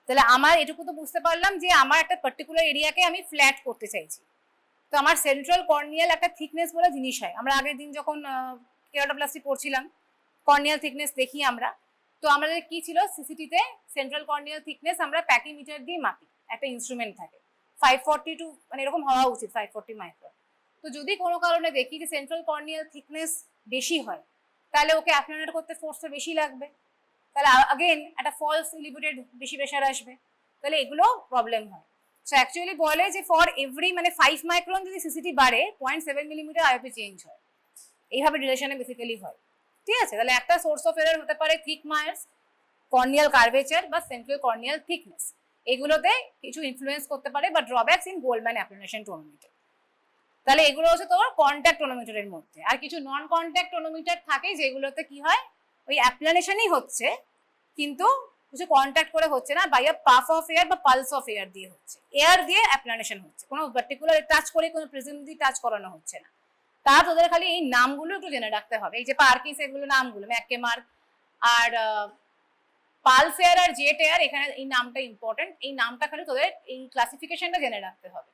তাহলে আমার এটুকু তো বুঝতে পারলাম যে আমার একটা পার্টিকুলার এরিয়াকে আমি ফ্ল্যাট করতে চাইছি, তো আমার সেন্ট্রাল কর্নিয়াল একটা থিকনেস বলে জিনিস হয়। আমরা আগের দিন যখন কেরাটোপ্লাস্টি পড়ছিলাম কর্নিয়াল থিকনেস দেখি আমরা, তো আমাদের কি ছিল সিসিটিতে সেন্ট্রাল কর্নিয়াল থিকনেস আমরা প্যাকিমিটার দিয়ে মাপি, একটা ইনস্ট্রুমেন্ট থাকে 540 টু মানে এরকম হওয়া উচিত 540 মাইক্রন। তো যদি কোনো কারণে দেখি যে সেন্ট্রাল কর্নিয়াল থিকনেস বেশি হয় তাহলে ওকে অ্যাপ্লানেট করতে ফোর্সটা বেশি লাগবে, তাহলে আগেন একটা ফলস এলিভেটেড বেশি প্রেশার আসবে, তাহলে এগুলো প্রবলেম হয়। সো অ্যাকচুয়ালি বলে যে ফর এভরি মানে 5 মাইক্রন যদি সিসিটি বাড়ে 0.7 মিলিমিটার আইওপি চেঞ্জ হয়, এইভাবে রিলেশনে বেসিক্যালি হয়। ঠিক আছে? তাহলে একটা সোর্স অফ এরার হতে পারে থিক মায়ার্স, কর্নিয়াল কার্ভেচার বা সেন্ট্রাল কর্নিয়াল থিকনেস, এগুলোতে কিছু ইনফ্লুয়েন্স করতে পারে বা drawbacks in Goldman application tonometer. তাহলে এগুলো হচ্ছে তোর কন্ট্যাক্ট টোনোমিটারের মধ্যে। আর কিছু নন কন্ট্যাক্ট টোনোমিটার থাকে যেগুলোতে কি হয় ওই অ্যাপ্লিকেশনই হচ্ছে কিন্তু কিছু কন্ট্যাক্ট করে হচ্ছে না, by a puff of air বা পালস অফ এয়ার দিয়ে হচ্ছে, এয়ার দিয়ে অ্যাপ্লিকেশন হচ্ছে, কোনো পার্টিকুলার টাচ করে কোনো প্রিজম দিয়ে টাচ করানো হচ্ছে না। তা তোদের খালি এই নামগুলো একটু জেনে রাখতে হবে, এই যে পার্কিংস এগুলো নামগুলো ম্যাককেমার আর পালস এয়ার আর জেট এয়ার, এখানে এই নামটা ইম্পর্টেন্ট, এই নামটা খালি তোদের এই ক্লাসিফিকেশনটা জেনে রাখতে হবে।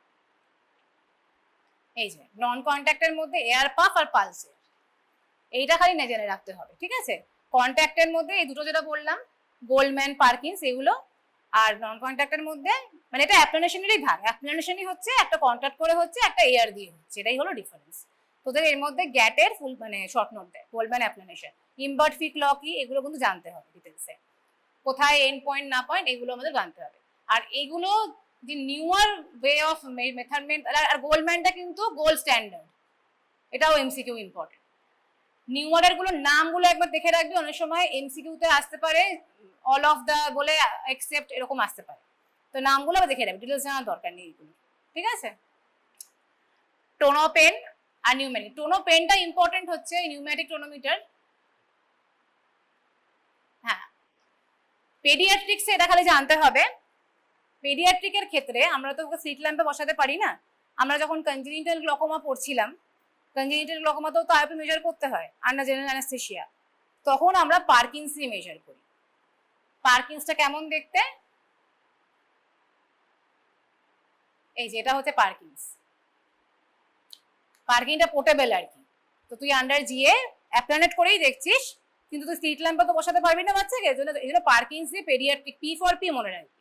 এই যে নন কন্ট্যাক্টের মধ্যে এয়ার পাফ আর পালস এয়ার, এইটা খালি না জেনে রাখতে হবে। ঠিক আছে? কন্ট্যাক্টের মধ্যে এই দুটো যেটা বললাম গোল্ডম্যান পার্কিংস এগুলো, আর নন কন্ট্যাক্টের মধ্যে মানে এটা অ্যাপ্লিকেশনেরই ভাগ, অ্যাপ্লিকেশনই হচ্ছে একটা কন্ট্যাক্ট করে হচ্ছে একটা এয়ার দিয়ে হচ্ছে, এটাই হলো ডিফারেন্স। তোদের এর মধ্যে গ্যাটের ফুল মানে শর্ট নোট দেয় গোল্ডম্যান অ্যাপ্লিকেশন, ইমবার্ট ফিক ল কি এগুলো কিন্তু জানতে হবে ডিটেলসে, কোথায় এন্ড পয়েন্ট না পয়েন্ট এগুলো আমাদের জানতে হবে। আর এগুলো যে নিউয়ার ওয়ে অফ মেথারমেন্ট, আর গোল্ডম্যানটা কিন্তু গোল্ড স্ট্যান্ডার্ড, এটাও এমসিকিউ ইম্পর্টেন্ট। নিউয়ারের গুলোর নামগুলো একবার দেখে রাখবি, অনেক সময় এমসিকিউতে আসতে পারে অল অফ দা বলে এক্সেপ্ট এরকম আসতে পারে, তো নামগুলো আবার দেখে রাখবে, ডিটেলস জানার দরকার নেই এগুলো, ঠিক আছে। টোনোপেন আর নিউম্যাটিক। টোনোপেনটা ইম্পর্টেন্ট হচ্ছে নিউম্যাটিক টোনোমিটার। হ্যাঁ, পেডিয়াট্রিক্সে এটা খালি জানতে হবে। পেডিয়াট্রিকের ক্ষেত্রে আমরা তো স্লিট ল্যাম্পে বসাতে পারি না। আমরা যখন কনজেনিটাল গ্লকোমা পড়ছিলাম, কনজেনিটাল গ্লকোমাতেও তো আইওপি মেজার করতে হয় আন্ডার জেনারেল অ্যানেস্থেসিয়া, তখন আমরা পার্কিন্সই মেজার করি। পার্কিন্সটা কেমন দেখতে, এই যে এটা হচ্ছে পার্কিন্স। পার্কিংটা পোর্টেবল আর কি, তো তুই আন্ডার জিএ অ্যাপ্লানেট করেই দেখছিস, কিন্তু তুই স্ট্রিট ল্যাম্পে তো বসাতে পারবি না বাচ্চাকে, এই জন্য পার্কিংস দিয়ে পেডিয়াট্রিক, পি ফর পি মনে রাখবি,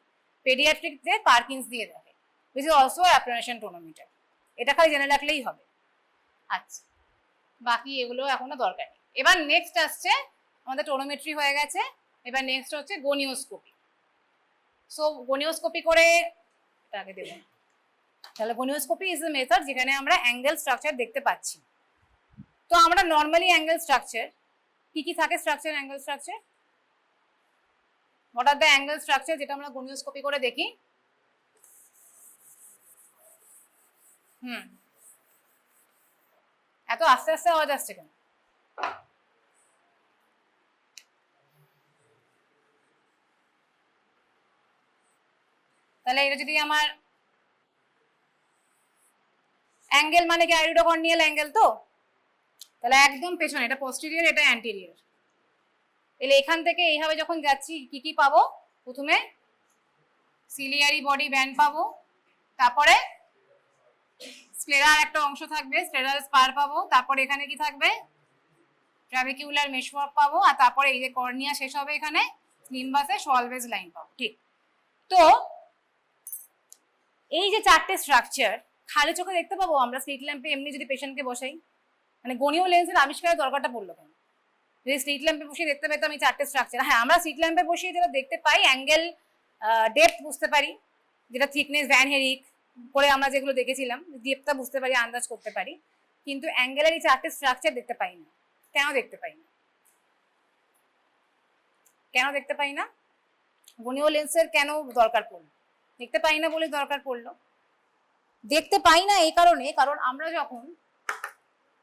পেডিয়াট্রিক দিয়ে পার্কিংস দিয়ে দেখে, which is also applanation tonometer. এটা খালি জেনে রাখলেই হবে। আচ্ছা, বাকি এগুলো এখনো দরকার নেই। এবার নেক্সট আসছে, আমাদের টোনোমেট্রি হয়ে গেছে, এবার নেক্সট হচ্ছে গনিওস্কোপি। সো গনিওস্কোপি করে এটা আগে দেবো। তাহলে গনিওস্কোপি ইজ দ্য মেথড যেখানে আমরা অ্যাঙ্গেল স্ট্রাকচার দেখতে পাচ্ছি। তো আমরা নর্মালি অ্যাঙ্গেল স্ট্রাকচার কি কি থাকে, structure angle structure, what are the angle structure যেটা আমরা গনিওস্কোপি করে দেখি। এত আস্তে আস্তে আওয়াজ আসছে কেন? তাহলে এটা যদি আমার অ্যাঙ্গেল মানে কি আইরিডোকর্নিয়াল অ্যাঙ্গেল, তো তাহলে একদম পেছনে এটা পোস্টেরিয়র, এটা অ্যান্টেরিয়র। তাহলে এখান থেকে এইভাবে যখন যাচ্ছি কি কি পাবো, প্রথমে সিলিয়ারি বডি ব্যান্ড পাবো, তারপরে স্ক্লেরার একটা অংশ থাকবে, স্ক্লেরার স্পার পাবো, তারপরে এখানে কি থাকবে, ট্রাবেকিউলার মেশওয়ার্ক পাবো, আর তারপরে এই যে কর্নিয়া শেষ হবে এখানে, লিম্বাসে শোয়ালভেজ লাইন পাবো। ঠিক, তো এই যে চারটে স্ট্রাকচার খালি চোখে দেখতে পাবো আমরা স্ট্রিট ল্যাম্পে এমনি যদি পেশেন্টকে বসাই? মানে গনিও লেন্সের আবিষ্কারের দরকারটা পড়লো কেন? যদি স্ট্রিট ল্যাম্পে বসিয়ে দেখতে পেতাম এই চারটে স্ট্রাকচার। হ্যাঁ, আমরা স্ট্রিট ল্যাম্পে বসিয়ে যেটা দেখতে পাই অ্যাঙ্গেল ডেপথ বুঝতে পারি, যেটা থিকনেস ভ্যান হেরিক করে আমরা যেগুলো দেখেছিলাম, ডেপথটা বুঝতে পারি, আন্দাজ করতে পারি, কিন্তু অ্যাঙ্গেলের এই চারটে স্ট্রাকচার দেখতে পাই না। কেন দেখতে পাই না? কেন দেখতে পাই না? গনিও লেন্সের কেন দরকার পড়লো? দেখতে পাই না বলে দরকার পড়লো। দেখতে পাই না এই কারণে, কারণ আমরা যখন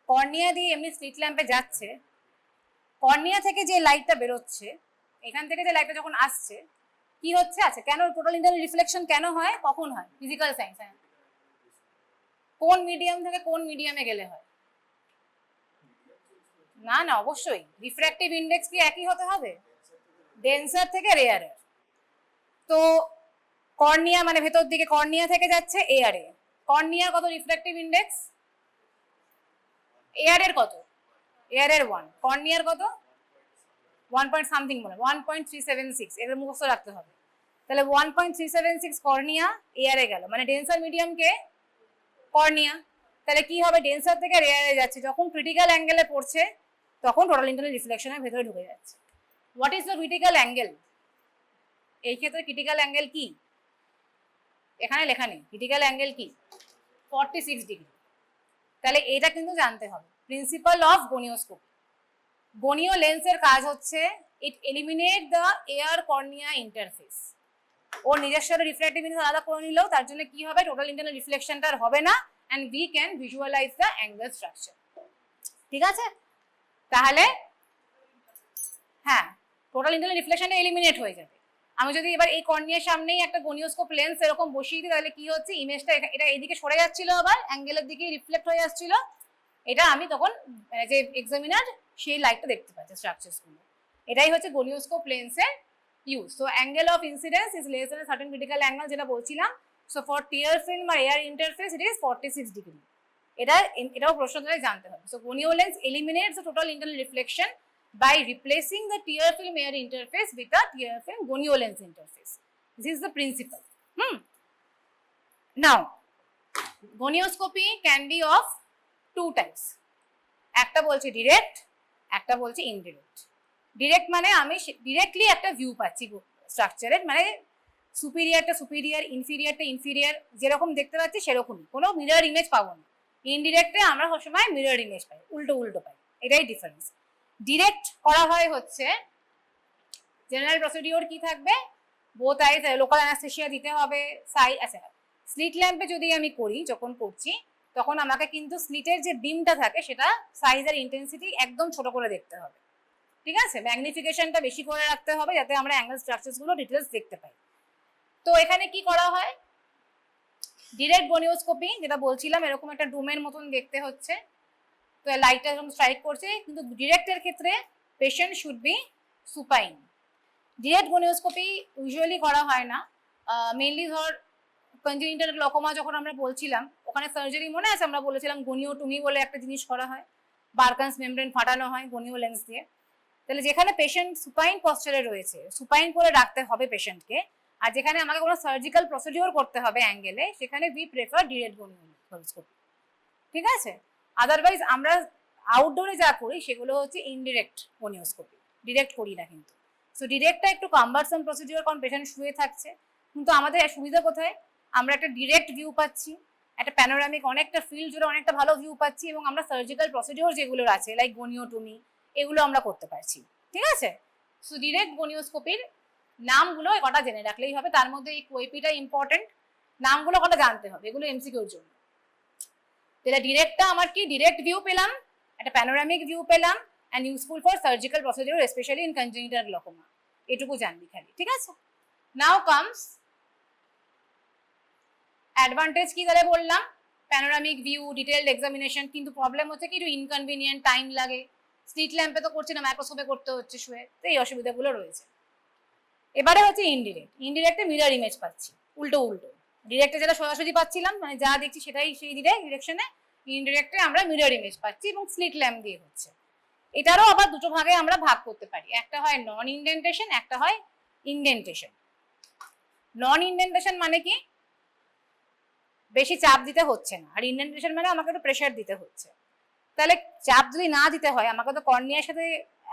কর্নিয়া দিয়ে এমনি স্ট্রিট ল্যাম্পে যাচ্ছে, কর্নিয়া থেকে যে লাইটটা বেরোচ্ছে, এখান থেকে যে লাইটটা যখন আসছে কি হচ্ছে, আছে কেন টোটাল ইন্টারনাল রিফ্লেকশন কেন হয়, কখন হয়? Physical science. হ্যাঁ, কোন মিডিয়াম থেকে কোন মিডিয়ামে গেলে হয়? না না, অবশ্যই রিফ্র্যাক্টিভ ইন্ডেক্স কি একই হতে হবে? ডেন্সার থেকে রেয়ারের। তো কর্নিয়া মানে ভেতর দিকে, কর্নিয়া থেকে যাচ্ছে এয়ারে, কর্নিয়ার কত রিফ্র্যাক্টিভ ইন্ডেক্স? এয়ারের কত? এয়ারের 1, কর্নিয়ার কত? 1 পয়েন্ট সামথিং, মনে 1.376, এদের মুখস্থ রাখতে হবে। তাহলে 1.376 কর্নিয়া এয়ারে গেল, মানে ডেন্সার মিডিয়ামকে কর্নিয়া। তাহলে কি হবে, ডেন্সার থেকে রেয়ারে যাচ্ছে, যখন ক্রিটিক্যাল অ্যাঙ্গেলে পড়ছে তখন টোটাল ইন্টারনাল রিফ্লেকশনের ভেতরে ঢুকে যাচ্ছে। What is the critical angle? এই ক্ষেত্রে ক্রিটিক্যাল অ্যাঙ্গেল কি এখানে লেখা নেই, ক্রিটিক্যাল অ্যাঙ্গেল কি? 46 ডিগ্রি। তাহলে এটা কিন্তু জানতে হবে, প্রিন্সিপাল অফ গনিওস্কোপি। গনিও লেন্সের কাজ হচ্ছে it eliminate the air cornea interface. ওর নিজস্ব রিফ্র্যাক্টিভ ইন্ডেক্স আলাদা করে নিলেও তার জন্য কি হবে, টোটাল ইন্টারনাল রিফ্লেকশনটা হবে না, and we can visualise the angle structure. ঠিক আছে, তাহলে হ্যাঁ, টোটাল ইন্টারনাল রিফ্লেকশনটা এলিমিনেট হয়ে যাবে। আমি যদি এবার এই কর্নিয়ার সামনেই একটা গনিওস্কোপ লেন্স এরকম বসিয়ে দিই, তাহলে কি হচ্ছে, ইমেজটা এটা এইদিকে সরে যাচ্ছিল, আবার অ্যাঙ্গেলের দিকে রিফ্লেক্ট হয়ে আসছিল, এটা আমি তখন যে এক্সামিনার সেই লাইটটা দেখতে পাচ্ছি স্ট্রাকচারস গুলো। এটাই হচ্ছে গনিওস্কোপ লেন্সের use. So angle of incidence is less than certain critical angle, যেটা বলছিলাম। সো ফর টিয়ার ফিল্ম আর air interface it is 46 degree. এটাও প্রশ্ন ধরে জানতে হবে। So gonio lens eliminates the total internal reflection by replacing the tear film air interface with a tear film gonio lens interface. This is the principle. Now, gonioscopy can be of two types. একটা বলছে direct, একটা বলছে indirect. Direct মানে আমি directly একটা view পাচ্ছি স্ট্রাকচারের, মানে সুপিরিয়ারটা সুপিরিয়ার, ইনফিরিয়ারটা ইনফিরিয়ার, যেরকম দেখতে পাচ্ছি সেরকমই, কোনো মিরর ইমেজ পাবো না। ইনডিরেক্টে আমরা সবসময় মিরর ইমেজ পাই, উল্টো উল্টো পাই, এটাই ডিফারেন্স। ডিরেক্ট করা হয় হচ্ছে জেনারেল প্রসিডিওর কি থাকবে, বোথ আইজ লোকাল অ্যানাস্থেসিয়া দিতে হবে। আচ্ছা, স্লিট ল্যাম্পে যদি আমি করি, যখন করছি তখন আমাকে কিন্তু স্লিটের যে বিমটা থাকে সেটা সাইজ আর ইন্টেন্সিটি একদম ছোট করে দেখতে হবে, ঠিক আছে? ম্যাগনিফিকেশনটা বেশি করে রাখতে হবে যাতে আমরা অ্যাঙ্গেল স্ট্রাকচারস গুলো ডিটেলস দেখতে পাই। তো এখানে কি করা হয়, ডিরেক্ট গনিওস্কোপি যেটা বলছিলাম, এরকম একটা ডোমের মতন দেখতে হচ্ছে। তো লাইটটা যখন স্ট্রাইক করছে, কিন্তু ডিরেক্টের ক্ষেত্রে patient should be supine. Direct gonioscopy usually করা হয় না, মেনলি ধর কনজেনিটাল গ্লকোমা যখন আমরা বলছিলাম ওখানে সার্জারি মনে আছে, আমরা বলেছিলাম গনিওটমি বলে একটা জিনিস করা হয়, বার্কান্স মেমব্রেন ফাটানো হয় গনিও লেন্স দিয়ে। তাহলে যেখানে পেশেন্ট সুপাইন পশ্চারে রয়েছে, সুপাইন করে রাখতে হবে পেশেন্টকে, আর যেখানে আমাকে কোনো সার্জিক্যাল প্রসিডিওর করতে হবে অ্যাঙ্গেলে, সেখানে উই প্রেফার ডিরেক্ট গনিওস্কোপি, ঠিক আছে? আদারওয়াইজ আমরা আউটডোরে যা করি সেগুলো হচ্ছে ইনডিরেক্ট গনিওস্কোপি, ডিরেক্ট করি না কিন্তু। সো ডিরেক্টটা একটু কাম্বারসাম প্রসিডিওর, কারণ পেশেন্ট শুয়ে থাকছে, কিন্তু আমাদের সুবিধা কোথায়, আমরা একটা ডিরেক্ট ভিউ পাচ্ছি, একটা প্যানোরামিক অনেকটা ফিল্ড জুড়ে অনেকটা ভালো ভিউ পাচ্ছি, এবং আমরা সার্জিক্যাল প্রসিডিওর যেগুলো আছে লাইক গনিওটমি এগুলো আমরা করতে পারছি, ঠিক আছে? সো ডিরেক্ট গনিওস্কোপির নামগুলো কটা জেনে রাখলেই হবে, তার মধ্যে এই কোয়েপিটা ইম্পর্টেন্ট, নামগুলো কটা জানতে হবে, এগুলো এমসিকিউর জন্য। তাহলে ডিরেক্টটা আমার কি, ডিরেক্ট ভিউ পেলাম, একটা প্যানোরামিক ভিউ পেলাম, and useful for surgical procedure specially in congenital glaucoma, এটুকু জানবি খালি, ঠিক আছে? নাও কামস অ্যাডভান্টেজ কি তাহলে বললাম, প্যানোরামিক ভিউ, ডিটেইলড এক্সামিনেশন, কিন্তু প্রবলেম হচ্ছে কি একটু ইনকনভিনিয়েন্ট, টাইম লাগে। স্লিট ল্যাম্পে তো করছি না, মাইক্রোস্কোপে করতে হচ্ছে শুয়ে, তো এই অসুবিধাগুলো রয়েছে। এবারে হচ্ছে ইনডিরেক্ট, ইনডিরেক্টে মিরর ইমেজ পাচ্ছি, উল্টো উল্টো। ডিরেক্টে যেটা সোজাসুজি পাচ্ছিলাম, মানে যা দেখছি সেটাই সেই ডিরেকশনে, ইনডিরেক্টে আমরা মিরর ইমেজ পাচ্ছি এবং স্লিট ল্যাম্প দিয়ে হচ্ছে। এটারও আবার দুটো ভাগে আমরা ভাগ করতে পারি, একটা হয় নন ইনডেন্টেশন, একটা হয় ইনডেন্টেশন। নন ইনডেন্টেশন মানে কি, বেশি চাপ দিতে হচ্ছে না, আর ইনডেন্টেশন মানে আমাকে একটু প্রেশার দিতে হচ্ছে। তাহলে চাপ যদি না দিতে হয়, আমাকে তো কর্নিয়ার সাথে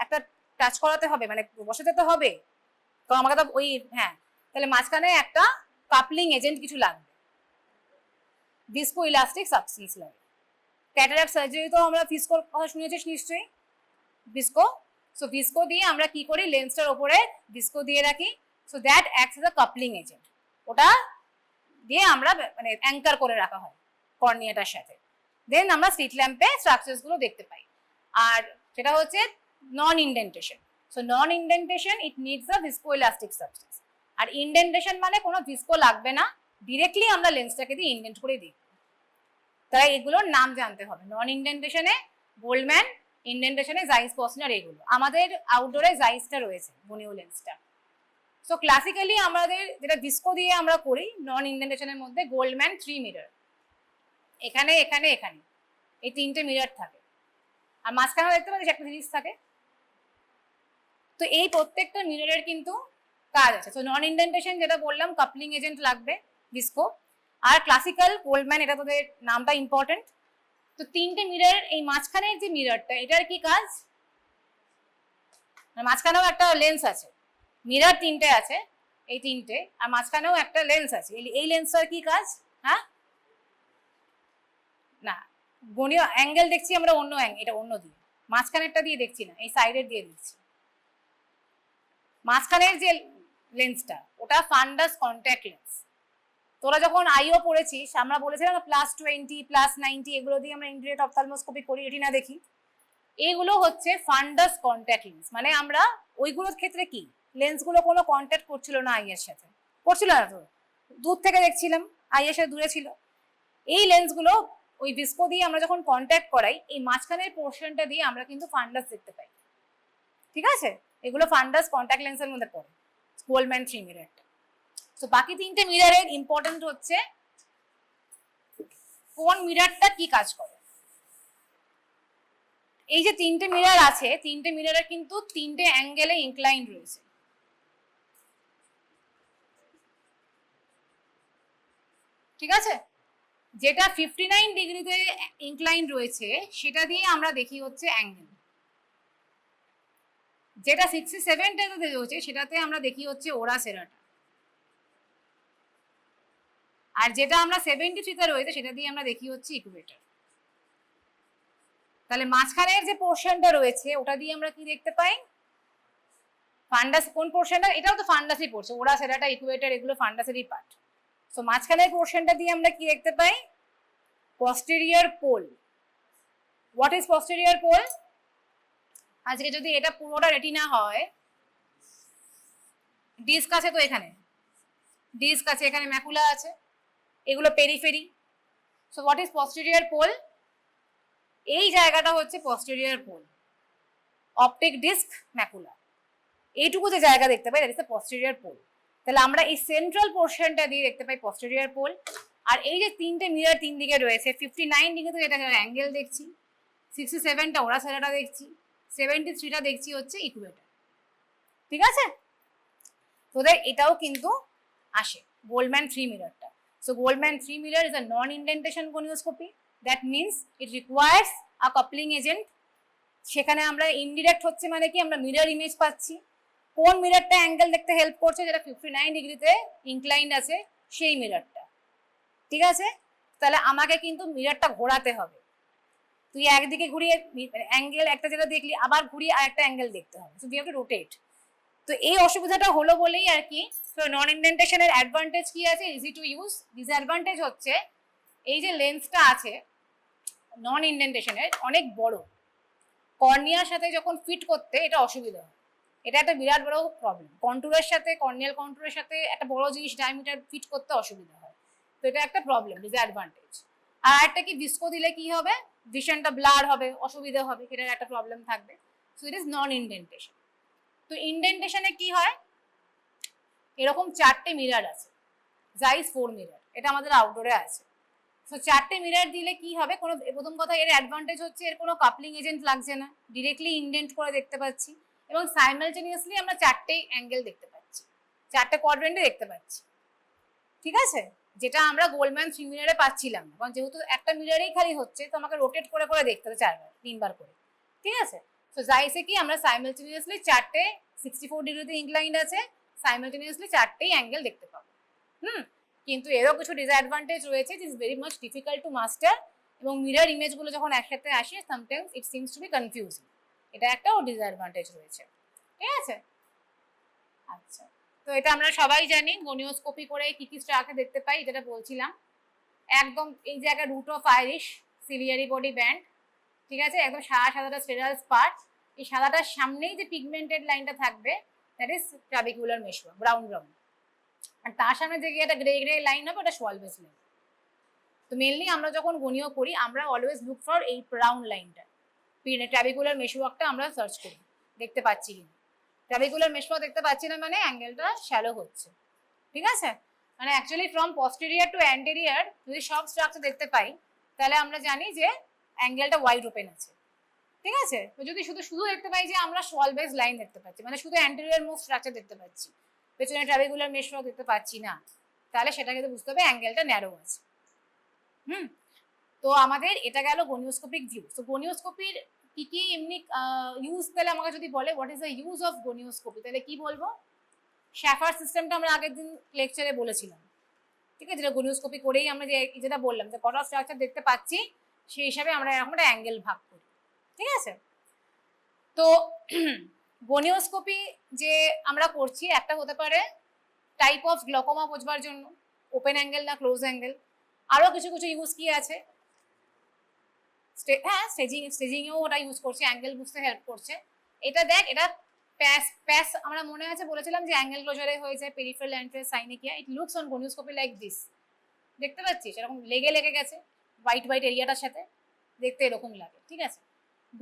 একটা টাচ করাতে হবে, মানে বসাতে তো হবে, তো আমাকে তো ওই, হ্যাঁ, তাহলে মাঝখানে একটা কাপলিং এজেন্ট কিছু লাগবে, ভিসকো ইলাস্টিক সাবস্টেন্স লাগে। ক্যাটারাক্ট সার্জারি তো আমরা ভিসকোর কথা শুনেছিস নিশ্চয়ই, ভিসকো। সো ভিসকো দিয়ে আমরা কি করি, লেন্সটার ওপরে ভিসকো দিয়ে রাখি, so that acts as a coupling agent, ওটা দিয়ে আমরা মানে অ্যাঙ্কার করে রাখা হয় কর্নিয়াটার সাথে, দেন আমরা স্লিট ল্যাম্পে স্ট্রাকচারস গুলো দেখতে পাই। আর সেটা হচ্ছে non indentation. So non indentation it needs a viscoelastic substance, আর ইনডেন্টেশন মানে কোনো ভিসকো লাগবে না, ডিরেক্টলি আমরা লেন্সটাকে দিয়ে ইনডেন্ট করে দিই। তাই এগুলোর নাম জানতে হবে, নন ইনডেন্টেশনে গোল্ডম্যান, ইনডেন্টেশনে জাইস পসনার, এগুলো আমাদের আউটডোরে জাইসটা রয়েছে গনিও লেন্সটা। সো ক্লাসিক্যালি আমাদের যেটা ভিসকো দিয়ে আমরা করি নন ইনডেন্টেশনের মধ্যে, গোল্ডম্যান 3 মিরর, এখানে এখানে এখানে এই 3টে মিরর থাকে, আর মাঝখানে দেখতে পাচ্ছিস একটা জিনিস থাকে। তো এই প্রত্যেকটা মিররের কিন্তু কাজ আছে। তো নন ইনডেন্টেশন যেটা বললাম, কাপলিং এজেন্ট লাগবে ভিসকো, আর ক্লাসিক্যাল গোল্ডম্যান, এটা তোদের নামটা ইম্পর্টেন্ট। তো 3টে মিরর, এই মাঝখানের যে মিররটা, এটার কি কাজ, মাঝখানেও একটা লেন্স আছে, মিরর 3টে আছে, এই 3টে, আর মাঝখানেও একটা লেন্স আছে, এই লেন্সটার কি কাজ, হ্যাঁ না গণীয় অ্যাঙ্গেল দেখছি আমরা অন্য অ্যাঙ্গেল, এটা অন্য দিয়ে, মাঝখানেরটা দিয়ে দেখছি না, এই সাইডের দিয়ে দেখছি। মাঝখানের যে লেন্সটা ওটা ফান্ডাস কন্ট্যাক্ট লেন্স। তোরা যখন আইও পড়েছিস, আমরা বলেছিলাম +20 +90 এগুলো দিয়ে আমরা ইনডিরেক্ট অপথ্যালমোস্কোপি করি, রেটিনা দেখি। এইগুলো হচ্ছে ফান্ডাস কন্ট্যাক্ট লেন্স, মানে আমরা ওইগুলোর ক্ষেত্রে কি, লেন্সগুলো কোনো কন্ট্যাক্ট করছিল না আইয়ের সাথে, করছিল না, তো দূর থেকে দেখছিলাম, আইয়ের সাথে দূরে ছিল। এই লেন্সগুলো ওই ভিসকো দিয়ে আমরা যখন কন্ট্যাক্ট করাই, এই মাঝখানের পোর্শনটা দিয়ে আমরা কিন্তু ফান্ডাস দেখতে পাই, ঠিক আছে? এগুলো ফান্ডাস কন্ট্যাক্ট লেন্সের মধ্যে পড়ে, গোল্ডম্যান 3 মিররটা। তো বাকি 3টে মিররের ইম্পর্টেন্ট হচ্ছে কোন মিররটা কি কাজ করে। এই যে 3টে মিরর আছে, 3টে মিররের কিন্তু 3টে অ্যাঙ্গেলে ইনক্লাইন রয়েছে, ঠিক আছে? যেটা 59 ডিগ্রিতে ইনক্লাইন রয়েছে সেটা দিয়ে আমরা দেখি হচ্ছে অ্যাঙ্গেল, যেটা 67 রয়েছে সেটাতে আমরা দেখি হচ্ছে ওরা সেরাটা, আর যেটা আমরা 73 রয়েছে সেটা দিয়ে আমরা দেখি হচ্ছে ইকুয়েটর। তাহলে মাঝখানের যে পোর্শনটা রয়েছে ওটা দিয়ে আমরা কি দেখতে পাই, ফান্ডাস কোন পোর্শনটা, এটাও তো ফান্ডাসই পড়ছে, ওরা সেরাটা ইকুয়েটার এগুলো ফান্ডাসেরই পার্ট। সো মাঝখানের পোর্শনটা দিয়ে আমরা কি দেখতে পাই, posterior pole. What is posterior pole? আজকে যদি এটা পুরোটা রেটিনা হয়, ডিস্ক আছে তো এখানে, ডিস্ক আছে এখানে, ম্যাকুলা আছে, এগুলো periphery. So what is posterior pole? এই জায়গাটা হচ্ছে posterior pole, optic disc macula, এইটুকু যে জায়গা দেখতে পাই that is the posterior pole। তাহলে আমরা এই সেন্ট্রাল পোর্শনটা দিয়ে দেখতে পাই posterior pole। আর এই যে তিনটে মিরর তিন দিকে রয়েছে, 59 ডিগ্রি তো এটা অ্যাঙ্গেল দেখছি, 67টা ওরা সেরাটা দেখছি, 73টা দেখছি হচ্ছে ইকুয়েটার। ঠিক আছে, তোদের এটাও কিন্তু আসে গোল্ডম্যান 3 মিররটা। So Goldmann 3 mirror is a non indentation gonioscopy, that means it requires a coupling agent. সেখানে আমরা ইনডিরেক্ট হচ্ছে মানে কি, আমরা মিরর ইমেজ পাচ্ছি, কোন মিররটা অ্যাঙ্গেল দেখতে হেল্প করছে, যেটা 59 ডিগ্রিতে ইনক্লাইন্ড আছে সেই মিররটা। ঠিক আছে, তাহলে আমাকে কিন্তু মিররটা ঘোরাতে হবে, তুই একদিকে ঘুরিয়ে অ্যাঙ্গেল একটা যেটা দেখলি আবার ঘুরিয়ে আর একটা অ্যাঙ্গেল দেখতে হবে, so we have to rotate. তো এই অসুবিধাটা হলো বলেই আর কি। তো নন ইন্ডেন্টেশনের অ্যাডভান্টেজ কি আছে, ইজি টু ইউজ। ডিসঅ্যাডভান্টেজ হচ্ছে এই যে লেন্সটা আছে নন ইন্ডেন্টেশনের অনেক বড়, কর্নিয়ার সাথে যখন ফিট করতে এটা অসুবিধা হয়, এটা একটা বিরাট বড় প্রবলেম। কন্টুরের সাথে, কর্নিয়াল কন্টুরের সাথে একটা বড় জিনিস ডায়ামিটার ফিট করতে অসুবিধা হয়, তো এটা একটা প্রবলেম, ডিসঅ্যাডভান্টেজ। আর একটা কি, ডিসকো দিলে কি হবে, ভিশনটা ব্লার হবে, অসুবিধা হবে, এটার একটা প্রবলেম থাকবে। So it is non indentation. তো ইন্ডেন্টেশনে কি হয়, এরকম 4টে মিরর আছে, জাইস 4 মিরর, এটা আমাদের আউটডোরে আছে। সো 4টে মিরর দিলে কি হবে, কোনো প্রথম কথা এর অ্যাডভান্টেজ হচ্ছে এর কোনো কাপলিং এজেন্ট লাগছে না, ডিরেক্টলি ইন্ডেন্ট করে দেখতে পাচ্ছি, এবং সাইমালটেনিয়াসলি আমরা 4টে অ্যাঙ্গেল দেখতে পাচ্ছি, 4টে কোয়াড্রেন্টে দেখতে পাচ্ছি। ঠিক আছে, যেটা আমরা গোল্ডম্যান 3 মিররে পাচ্ছিলাম না, কারণ যেহেতু একটা মিররেই খালি হচ্ছে, তো আমাকে রোটেট করে করে দেখতে হবে 4বার 3বার করে। ঠিক আছে, তো জাইসে কি আমরা সাইমালটেনিয়াসলি 4টে 64 ডিগ্রিতে ইনক্লাইন্ড আছে, সাইমালটেনিয়াসলি 4টেই অ্যাঙ্গেল দেখতে পাবো। কিন্তু এরও কিছু ডিসঅ্যাডভান্টেজ রয়েছে, it is very much difficult to master, এবং মিরর ইমেজগুলো যখন একসাথে আসে sometimes it seems to be confusing, এটা একটাও ডিসঅ্যাডভান্টেজ রয়েছে। ঠিক আছে, আচ্ছা, তো এটা আমরা সবাই জানি গনিওস্কোপি করে কি কি স্ট্রাকচার দেখতে পাই, যেটা বলছিলাম একদম এই জায়গায় root of iris, ciliary body band. ঠিক আছে, একদম সাদা সাদাটা স্টেরাল স্পাট, এই সাদাটার সামনেই যে পিগমেন্টেড লাইনটা থাকবে that is trabecular meshwork, brown brown, আর তার সামনে যে একটা গ্রে গ্রে লাইন হবে ওটা সোয়ালভেস লাইন। তো মেনলি আমরা যখন গনিও করি আমরা অলওয়েজ লুক ফর এই ব্রাউন লাইনটা, ট্রাবিকুলার মেশোয়াকটা আমরা সার্চ করি দেখতে পাচ্ছি কিনা। ট্রাবিকুলার মেশোয়া দেখতে পাচ্ছি না মানে অ্যাঙ্গেলটা শ্যালো হচ্ছে। ঠিক আছে, মানে actually from posterior to anterior যদি সব স্ট্রাকচার দেখতে পাই তাহলে আমরা জানি যে অ্যাঙ্গেলটা ওয়াইড ওপেন আছে। ঠিক আছে, তো যদি শুধু শুধু দেখতে পাই যে আমরা সোয়ালভেস লাইন দেখতে পাচ্ছি, মানে শুধু অ্যান্টেরিয়ার মোস্ট স্ট্রাকচার দেখতে পাচ্ছি, পেছনে ট্রাবিকুলার মেশোয়া দেখতে পাচ্ছি না, তাহলে সেটাকে তো বুঝতে হবে অ্যাঙ্গেলটা ন্যারো আছে। তো আমাদের এটা গেল গনিওস্কোপিক ভিউ। তো গনিওস্কোপির কি কি এমনি ইউজ, তাহলে আমাকে যদি বলে what is the use of gonioscopy, তাহলে কি বলবো, শ্যাফার সিস্টেমটা আমরা আগের দিন লেকচারে বলেছিলাম। ঠিক আছে, যেটা গনিওস্কোপি করেই আমরা যেটা বললাম যে কটা স্ট্রাকচার দেখতে পাচ্ছি সেই হিসাবে আমরা এরকম একটা অ্যাঙ্গেল ভাগ করি। ঠিক আছে, তো গনিওস্কোপি যে আমরা করছি একটা হতে পারে টাইপ অফ গ্লকোমা বোঝবার জন্য, ওপেন অ্যাঙ্গেল না ক্লোজ অ্যাঙ্গেল। আরও কিছু কিছু ইউজ কি আছে, হ্যাঁ স্টেজিংয়েও ওটা ইউজ করছে, অ্যাঙ্গেল বুঝতে হেল্প করছে। এটা দেখ, এটা প্যাস আমরা মনে আছে বলেছিলাম যে অ্যাঙ্গেল ক্লোজারে হয়েছে peripheral anterior synechia, it looks on gonioscopy like this, দেখতে পাচ্ছিস এরকম লেগে লেগে গেছে হোয়াইট হোয়াইট এরিয়াটার সাথে, দেখতে এরকম লাগে। ঠিক আছে,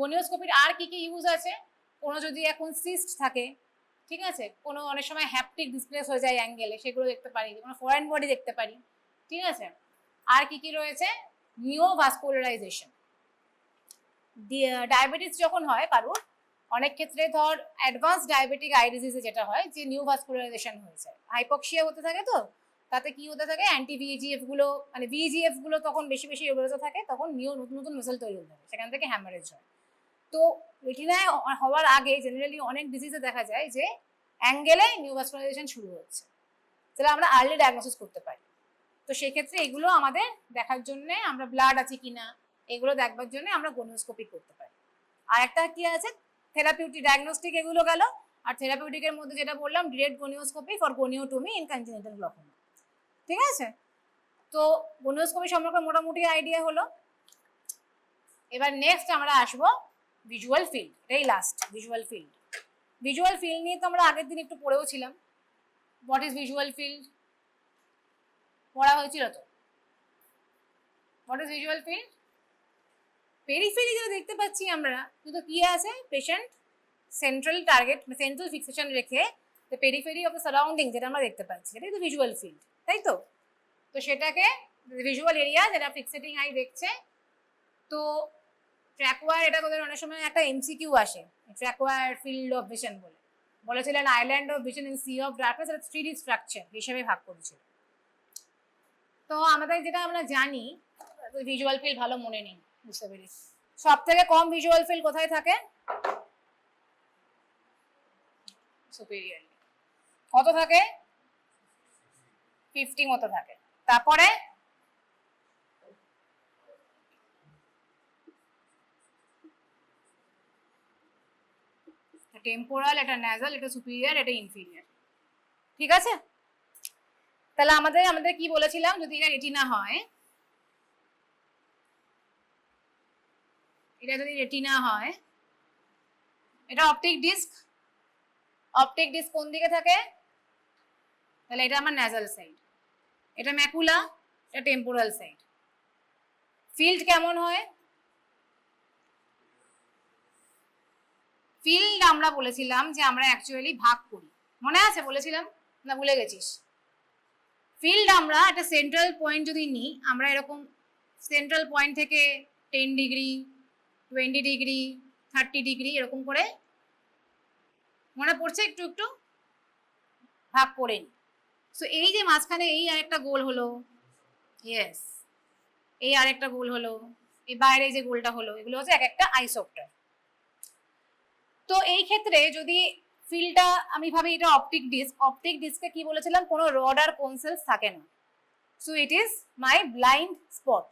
গনিওস্কোপির আর কি কি ইউজ আছে, কোনো যদি এখন সিস্ট থাকে, ঠিক আছে, কোনো অনেক সময় হ্যাপটিক ডিসপ্লেস হয়ে যায় অ্যাঙ্গেলে, সেগুলো দেখতে পারি, কোনো ফরেন বডি দেখতে পারি। ঠিক আছে, আর কি কি রয়েছে, নিওভাস্কুলারাইজেশন, ডায়াবেটিস যখন হয় কারোর, অনেক ক্ষেত্রে ধর অ্যাডভান্স ডায়াবেটিক আই ডিজিজে যেটা হয় যে নিওভাস্কুলারাইজেশন হয়ে যায়, হাইপক্সিয়া হতে থাকে, তো তাতে কি হতে থাকে অ্যান্টি ভিজিএফ গুলো, মানে ভিজিএফ গুলো তখন বেশি বেশি বেরোতে থাকে, তখন নতুন নতুন মেসেল তৈরি হতে থাকে, সেখান থেকে হ্যামারেজ হয়। তো রেটিনায় হওয়ার আগে জেনারেলি অনেক ডিজিজে দেখা যায় যে অ্যাঙ্গেলে নিওভাস্কুলারাইজেশন শুরু হচ্ছে, তাহলে আমরা আর্লি ডায়াগনোসিস করতে পারি। তো সেক্ষেত্রে এগুলো আমাদের দেখার জন্য, আমরা ব্লাড আছে কিনা এগুলো দেখবার জন্য আমরা গনিওস্কোপি করতে পারি। আর একটা কি আছে, থেরাপিউটিক ডায়াগনস্টিক, এগুলো গেল। আর থেরাপিউটিকের মধ্যে যেটা বললাম direct gonioscopy for goniotomy in congenital glaucoma. ঠিক আছে, তো গনিওস্কোপি সম্পর্কে মোটামুটি আইডিয়া হলো। এবার নেক্সট আমরা আসবো ভিজুয়াল ফিল্ড, এটাই last visual field. Visual field নিয়ে তো আমরা আগের দিন একটু পড়েও ছিলাম। হোয়াট ইজ ভিজুয়াল ফিল্ড পড়া হয়েছিল তো। What is visual field? Periphery যেটা দেখতে পাচ্ছি আমরা, কিন্তু কি আছে, patient central target central fixation রেখে the periphery of the surrounding যেটা আমরা দেখতে পাচ্ছি, সেটাই তো ভিজুয়াল ফিল্ড, তাই তো। তো সেটাকে ভিজুয়াল এরিয়া যেটা ফিক্সেটিং আই দেখছে। তো ট্র্যাকওয়ার, এটা তোদের অনেক সময় একটা এমসিকিউ আসে, ট্র্যাকওয়ার ফিল্ড অফ ভিশন বলেছিলেন island of vision in sea of darkness, এটা 3D স্ট্রাকচার হিসেবে ভাগ করেছিল। তো আমাদের যেটা আমরা জানি, ভিজুয়াল ফিল্ড ভালো মনে নেই, বুঝতে পেরেছি। সব থেকে কম ভিজুয়াল ফিল্ড কোথায় থাকে? সুপিরিয়র। কত থাকে? 50 মতো থাকে। তারপরে টেম্পোরাল, এটা ন্যাজাল, এটা সুপিরিয়র, এটা ইনফিরিয়র। ঠিক আছে, তাহলে আমাদের কি বলেছিলাম, যদি এটা রেটিনা হয়, এটা যদি রেটিনা হয়, এটা অপটিক ডিস্ক। অপটিক ডিস্ক কোন দিকে থাকে? তাহলে এটা আমার ন্যাজাল সাইড, এটা ম্যাকুলা, এটা টেম্পোরাল সাইড। ফিল্ড কেমন হয়? ফিল্ড আমরা বলেছিলাম যে আমরা অ্যাকচুয়ালি ভাগ করি, মনে আছে বলেছিলাম না ভুলে গেছিস? ফিল্ড আমরা একটা সেন্ট্রাল পয়েন্ট যদি নিই, আমরা এরকম সেন্ট্রাল পয়েন্ট থেকে 10 ডিগ্রি 20 ডিগ্রি 30 ডিগ্রি এরকম করে, মনে পড়ছে একটু একটু ভাগ করে নিই। সো এই যে মাঝখানে এই আরেকটা গোল হলো, ইয়েস, এই আরেকটা গোল হলো, এই বাইরে যে গোলটা হলো, এগুলো হচ্ছে এক একটা আইসোপ্টার। তো এই ক্ষেত্রে যদি ফিল্ডটা আমি ভাবি এটা অপটিক ডিস্ক, অপটিক ডিস্কে কি বলেছিলাম, কোনো রড আর কোনসেলস থাকে না। So it is my blind spot.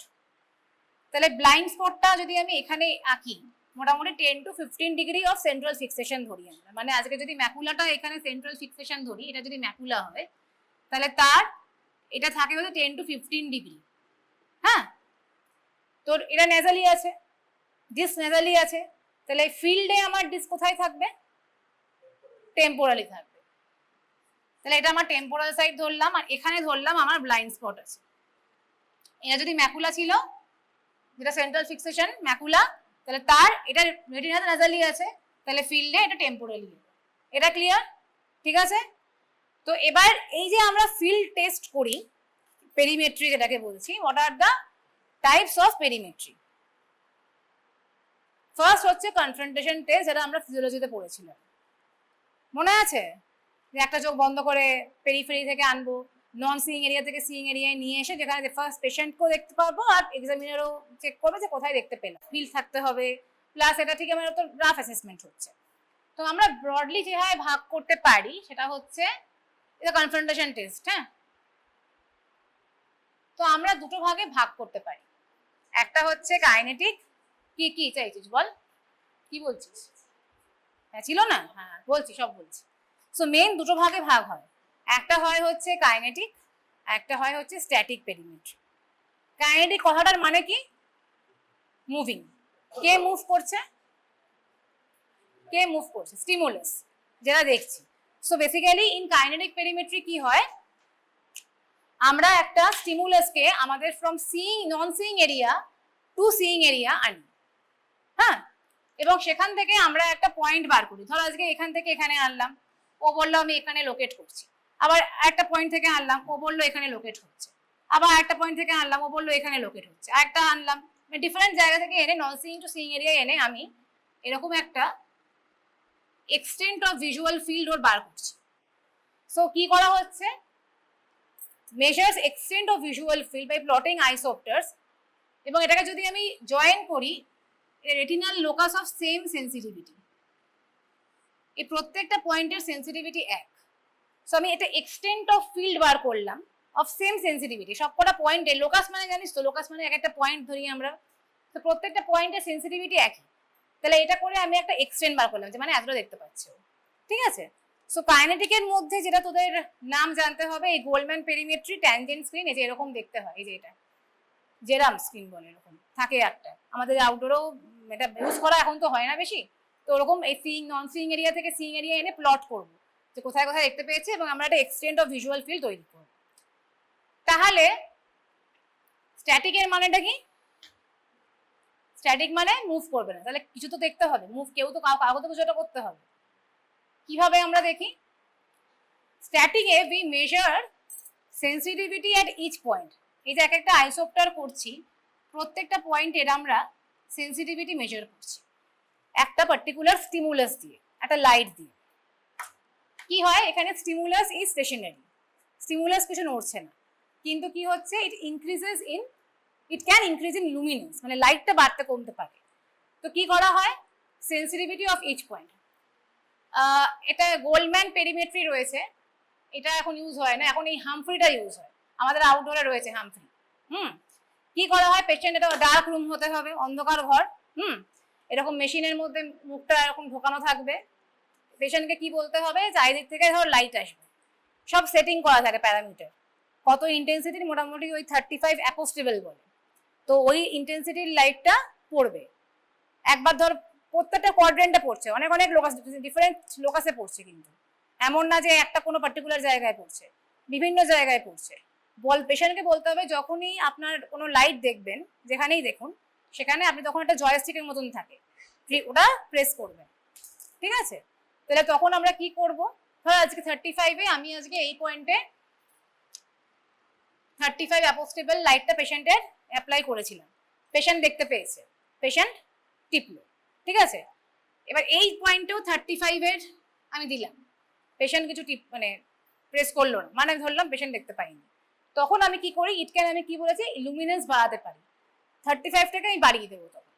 তাহলে ব্লাইন্ড স্পটটা যদি আমি এখানে আঁকি, মোটামুটি 10 to 15 degree of central fixation ধরি আমরা, মানে আজকে যদি ম্যাকুলাটা এখানে সেন্ট্রাল ফিক্সেশন ধরি, এটা যদি ম্যাকুলা হয়, তাহলে তার এটা থাকে হচ্ছে 10 to 15 ডিগ্রি। হ্যাঁ, তোর এটা নেজালি আছে, ডিস্ক নেজালি আছে, তাহলে ফিল্ডে আমার ডিস্ক কোথায় থাকবে? টেম্পোরালি থাকবে। তাহলে এটা আমার টেম্পোরাল সাইড ধরলাম, আর এখানে ধরলাম আমার ব্লাইন্ড স্পট আছে। এটা যদি ম্যাকুলা ছিল, যেটা সেন্ট্রাল ফিক্সেশন ম্যাকুলা, তাহলে তার এটা রেটিনা নেজালি আছে, তাহলে ফিল্ডে এটা টেম্পোরালি। এটা ক্লিয়ার? ঠিক আছে। তো এবার এই যে আমরা ফিল্ড টেস্ট করি, পেরিমেট্রি যেটাকে বলছি, what are the types of perimetry? First হচ্ছে কনফ্রন্টেশন টেস্ট, যেটা আমরা ফিজিওলজিতে পড়েছিলাম, মনে আছে? যে একটা চোখ বন্ধ করে পেরিফেরি থেকে আনবো, নন সিইং এরিয়া থেকে সিইং এরিয়ায় নিয়ে এসে, যেখানে ফার্স্ট পেশেন্টকেও দেখতে পারবো আর এক্সামিনারও চেক করবে যে কোথায় দেখতে পেলাম। ফিল্ড থাকতে হবে, প্লাস এটা ঠিক আমার তো রাফ অ্যাসেসমেন্ট হচ্ছে। তো আমরা ব্রডলি যেভাবে ভাগ করতে পারি সেটা হচ্ছে এটা কনফ্রন্টেশন টেস্ট। হ্যাঁ, তো আমরা দুটো ভাগে ভাগ করতে পারি। একটা হচ্ছে কাইনেটিক। কি কি চাইছিস বল, কি বলছিস? হ্যাঁ ছিল না, হ্যাঁ বলছি, সব বলছি। সো মেইন দুটো ভাগে ভাগ হয়, একটা হয় হচ্ছে কাইনেটিক, একটা হয় হচ্ছে স্ট্যাটিক পেরিমেট্রি। কাইনেটিক কথাটার মানে কি? মুভিং। কে মুভ করছে? কে মুভ করছে? স্টিমুলাস, যেটা দেখছি। So basically in kinetic perimetry কি হয়, আমরা একটা স্টিমুলাসকে আমাদের from seeing non seeing area two seeing area আনি। হ্যাঁ, এবং সেখান থেকে আমরা একটা পয়েন্ট বার করি। ধর আজকে এখান থেকে এখানে আনলাম, ও বললো আমি এখানে লোকেট করছি। আবার একটা পয়েন্ট থেকে আনলাম, ও বললো এখানে লোকেট হচ্ছে। আবার একটা পয়েন্ট থেকে আনলাম, ও বললো এখানে লোকেট হচ্ছে। একটা আনলাম, ডিফারেন্ট জায়গা থেকে এনে non seeing to seeing area এনে আমি এরকম একটা এক্সটেন্ট অফ ভিজুয়াল ফিল্ড ওর বার করছি। সো কি করা হচ্ছে, measures extent of visual field by plotting isopters, এবং এটাকে যদি আমি জয়েন করি retinal locus of same sensitivity, এই প্রত্যেকটা পয়েন্টের সেন্সিটিভিটি এক। সো আমি এটা এক্সটেন্ট অফ ফিল্ড বার করলাম অফ সেম সেন্সিটিভিটি, সবকটা পয়েন্টের লোকাস মানে জানিস তো, লোকাস মানে এক একটা পয়েন্ট ধরি আমরা, তো প্রত্যেকটা পয়েন্টের সেন্সিটিভিটি একই। তাহলে এটা করে আমি একটা এক্সটেন্ড বার করলাম, যে মানে এতটা দেখতে পাচ্ছি। ঠিক আছে। সো কাইনেটিকের মধ্যে যেটা তোদের নাম জানতে হবে, এই গোল্ডম্যান পেরিমেট্রি, ট্যানজেন্ট স্ক্রিন, এই যে এরকম দেখতে হয়, এই যে এটা জেরাম স্ক্রিন বলে, এরকম থাকে একটা। আমাদের আউটডোরেও এটা ইউজ করা এখন তো হয় না বেশি, তো ওরকম এই সিইং নন সিইং এরিয়া থেকে সিইং এরিয়া এনে প্লট করবো যে কোথায় কোথায় দেখতে পেয়েছে, এবং আমরা একটা এক্সটেন্ট অফ ভিজুয়াল ফিল্ড তৈরি করবো। তাহলে স্ট্যাটিকের মানেটা কি? স্ট্যাটিক মানে মুভ করবে না, তাহলে কিছু তো দেখতে হবে, মুভ কেউ তো কাউকে তো কিছু একটা করতে হবে। কিভাবে আমরা দেখি? স্ট্যাটিকে we measure sensitivity at each point. এই যে এক একটা আইসোপ্টার করছি, প্রত্যেকটা পয়েন্টের আমরা সেন্সিটিভিটি মেজার করছি একটা পার্টিকুলার স্টিমুলাস দিয়ে, একটা লাইট দিয়ে। কি হয় এখানে? স্টিমুলাস ইজ স্টেশনারি, স্টিমুলাস কিছু নড়ছে না, কিন্তু কি হচ্ছে? It can increase in luminance, মানে লাইটটা বাড়তে কমতে পারে। তো কি করা হয়? Sensitivity of each point. এটা গোল্ডম্যান পেরিমেট্রি রয়েছে, এটা এখন ইউজ হয় না, এখন এই হামফ্রিটা ইউজ হয়, আমাদের আউটডোরে রয়েছে হামফ্রি। কি করা হয়? পেশেন্ট, এটা ডার্ক রুম হতে হবে, অন্ধকার ঘর, এরকম মেশিনের মধ্যে মুখটা এরকম ঢোকানো থাকবে। পেশেন্টকে কি বলতে হবে? চারিদিক থেকে ধর লাইট আসবে, সব সেটিং করা থাকে প্যারামিটার, কত ইন্টেন্সিটির, মোটামুটি ওই 35 অ্যাপোস্টেবল বলে। তো ওই ইন্টেন্সিটির লাইটটা পড়বে একবার, ধর প্রত্যেকটা কোয়াড্রেন্টে পড়ছে, অনেক অনেক লোকাস, ডিফারেন্ট লোকাসে পড়ছে, কিন্তু এমন না যে একটা কোনো পার্টিকুলার জায়গায় পড়ছে, বিভিন্ন জায়গায় পড়ছে। পেশেন্টকে বলতে হবে যখনই আপনার কোনো লাইট দেখবেন, যেখানেই দেখুন, সেখানে আপনি তখন একটা জয়স্টিকের মতন থাকে, ওটা প্রেস করবেন, ঠিক আছে? তাহলে তখন আমরা কি করব? ধর আজকে 35-এ আমি আজকে এই পয়েন্টে 35 অ্যাপোস্টেবল লাইটটা পেশেন্টের অ্যাপ্লাই করেছিলাম, পেশেন্ট দেখতে পেয়েছে, পেশেন্ট টিপলো, ঠিক আছে? এবার এই পয়েন্টেও 35-এর আমি দিলাম, পেশেন্ট কিছু মানে প্রেস করলো না, মানে ধরলাম পেশেন্ট দেখতে পাইনি। তখন আমি কি করি? ইট ক্যান, আমি কি বলেছি, লুমিনেন্স বাড়াতে পারি, 35টাকে আমি বাড়িয়ে দেবো তখন।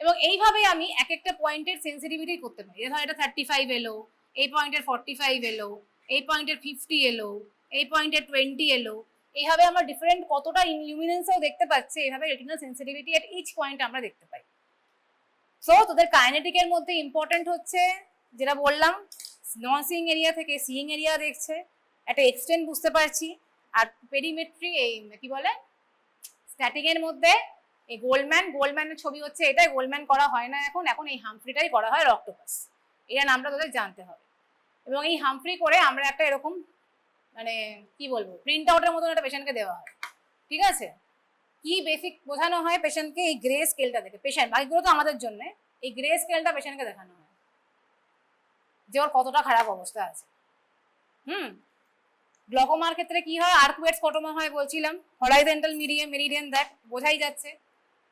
এবং এইভাবে আমি এক একটা পয়েন্টের সেন্সিটিভিটি করতে পারি। ধর এটা 35 এলো, এই পয়েন্টের 45 এলো, এই পয়েন্টের 50 এলো, এই পয়েন্টের 20 এলো, এইভাবে আমরা ডিফারেন্ট কতটা লুমিনেন্সও দেখতে পাচ্ছি, এইভাবে রেটিনাল সেন্সিটিভিটি এট ইচ পয়েন্ট আমরা দেখতে পাই। সো তোদের কাইনেটিকের মধ্যে ইম্পর্টেন্ট হচ্ছে যেটা বললাম, নন সিইং এরিয়া থেকে সিইং এরিয়া দেখছে, একটা এক্সটেন্ট বুঝতে পারছি। আর পেরিমেট্রি, এই কি বলে, স্ট্যাটিকের মধ্যে এই গোল্ডম্যানের ছবি হচ্ছে এটাই, গোল্ডম্যান করা হয় না এখন, এখন এই হামফ্রিটাই করা হয়, অক্টোপাস, এরা নামটা তোদের জানতে হবে। এবং এই হামফ্রি করে আমরা একটা এরকম, মানে কি বলবো, প্রিন্ট আউটের মতন একটা পেশেন্টকে দেওয়া হয়, ঠিক আছে? কি বেসিক বোঝানো হয় পেশেন্টকে? এই গ্রে স্কেলটা দেখে, পেশেন্ট, বাকিগুলো তো আমাদের জন্য, এই গ্রে স্কেলটা পেশেন্টকে দেখানো হয় যে ওর কতটা খারাপ অবস্থা আছে। গ্লকোমার ক্ষেত্রে কি হয়? আর্কুয়েট স্কটোমা হয় বলছিলাম, হরাইজন্টাল মেরিডিয়ান দেখ, বোঝাই যাচ্ছে,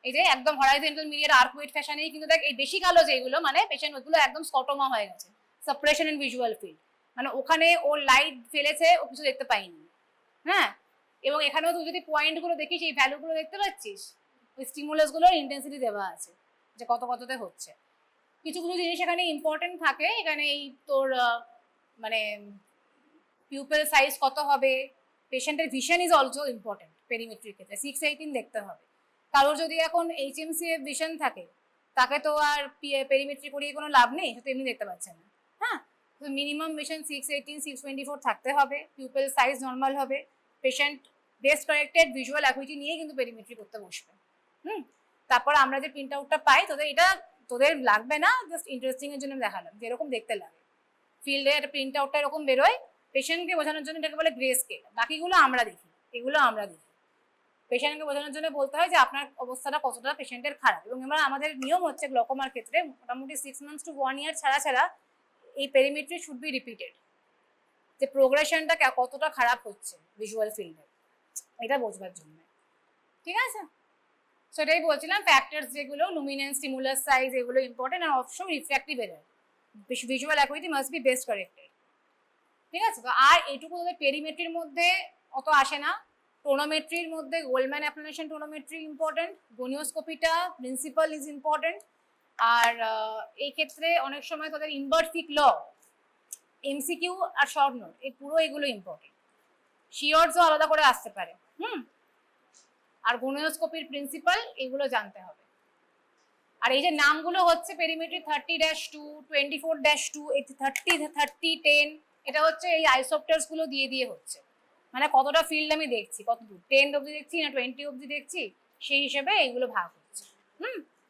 এই যে একদম হরাইজন্টাল মিডিয়ার আর্কুয়েট ফ্যাশনেই, কিন্তু দেখ এই বেশি কালো যেগুলো, মানে পেশেন্ট ওইগুলো একদম স্কটোমা হয়ে গেছে, সাপ্রেশন ইন ভিজুয়াল ফিল্ড, মানে ওখানে ও লাইট ফেলেছে, ও কিছু দেখতে পাইনি। হ্যাঁ, এবং এখানেও তুই যদি পয়েন্টগুলো দেখিস, এই ভ্যালুগুলো দেখতে পাচ্ছিস, ওই স্টিমুলাসগুলোর ইন্টেন্সিটি দেওয়া আছে যে কত কততে হচ্ছে। কিছু কিছু জিনিস এখানে ইম্পর্টেন্ট থাকে, এখানে এই তোর মানে পিউপেল সাইজ কত হবে, পেশেন্টের ভিশন ইজ অলসো ইম্পর্টেন্ট পেরিমেট্রির ক্ষেত্রে, 6/18 দেখতে হবে। কারোর যদি এখন HMC ভিশন থাকে, তাকে তো আর পেরিমেট্রি করিয়ে কোনো লাভ নেই, সে তো এমনি দেখতে পাচ্ছে না। হ্যাঁ, তো মিনিমাম ভিশন 6/18, 6/24 থাকতে হবে, পিউপেল সাইজ নর্মাল হবে, patient best corrected visual acuity নিয়ে কিন্তু পেরিমেট্রি করতে বসবে। তারপর আমরা যে প্রিন্ট আউটটা পাই, তোদের লাগবে না, জাস্ট ইন্টারেস্টিং এর জন্য দেখালাম যে এরকম দেখতে লাগে, ফিল্ডে একটা প্রিন্ট আউটটা এরকম বেরোয়, পেশেন্টকে বোঝানোর জন্য এটাকে বলে গ্রে স্কেল। বাকিগুলো আমরা দেখি, এগুলো আমরা দেখি, পেশেন্টকে বোঝানোর জন্য বলতে হয় যে আপনার অবস্থাটা কতটা পেশেন্টের খারাপ। এবং আমরা, আমাদের নিয়ম হচ্ছে গ্লকোমার ক্ষেত্রে মোটামুটি 6 months to 1 year ছাড়া ছাড়া এই পেরিমেট্রি শুড বি রিপিটেড, যে প্রোগ্রেশনটা কতটা খারাপ হচ্ছে ভিজুয়াল ফিল্ডে, এটা বোঝবার জন্য, ঠিক আছে? সেটাই বলছিলাম, ফ্যাক্টরস যেগুলো, লুমিনেন্স, স্টিমুলাস সাইজ, এগুলো ইম্পর্টেন্ট। আর অবশ্যই refractive error, visual acuity must be best corrected, ঠিক আছে? তো আর এইটুকু তোদের পেরিমেট্রির মধ্যে অত আসে না। টোনোমেট্রির মধ্যে গোল্ডম্যান অ্যাপ্লিকেশন টোনোমেট্রি ইম্পর্টেন্ট, গনিওস্কোপিটা প্রিন্সিপাল ইজ ইম্পর্টেন্ট। আর এই ক্ষেত্রে অনেক সময় তোদের ইনভার্সিক ল, MCQ আর শর্ট নোট, এই পুরো এগুলো ইম্পর্টেন্ট। শিওরসও আলাদা করে আসতে পারে। আর গনিওস্কোপির প্রিন্সিপাল, এগুলো জানতে হবে। আর এই যে নামগুলো হচ্ছে পেরিমেট্রি 30-2, 24-2, 30-10, এটা হচ্ছে এই আইসোপ্টার্স গুলো দিয়ে দিয়ে হচ্ছে। মানে কতটা ফিল্ড আমি দেখছি, কত দূর 10 অব্দি দেখছি না 20 অব্দি দেখছি, সেই হিসেবে এইগুলো ভাগ হচ্ছে।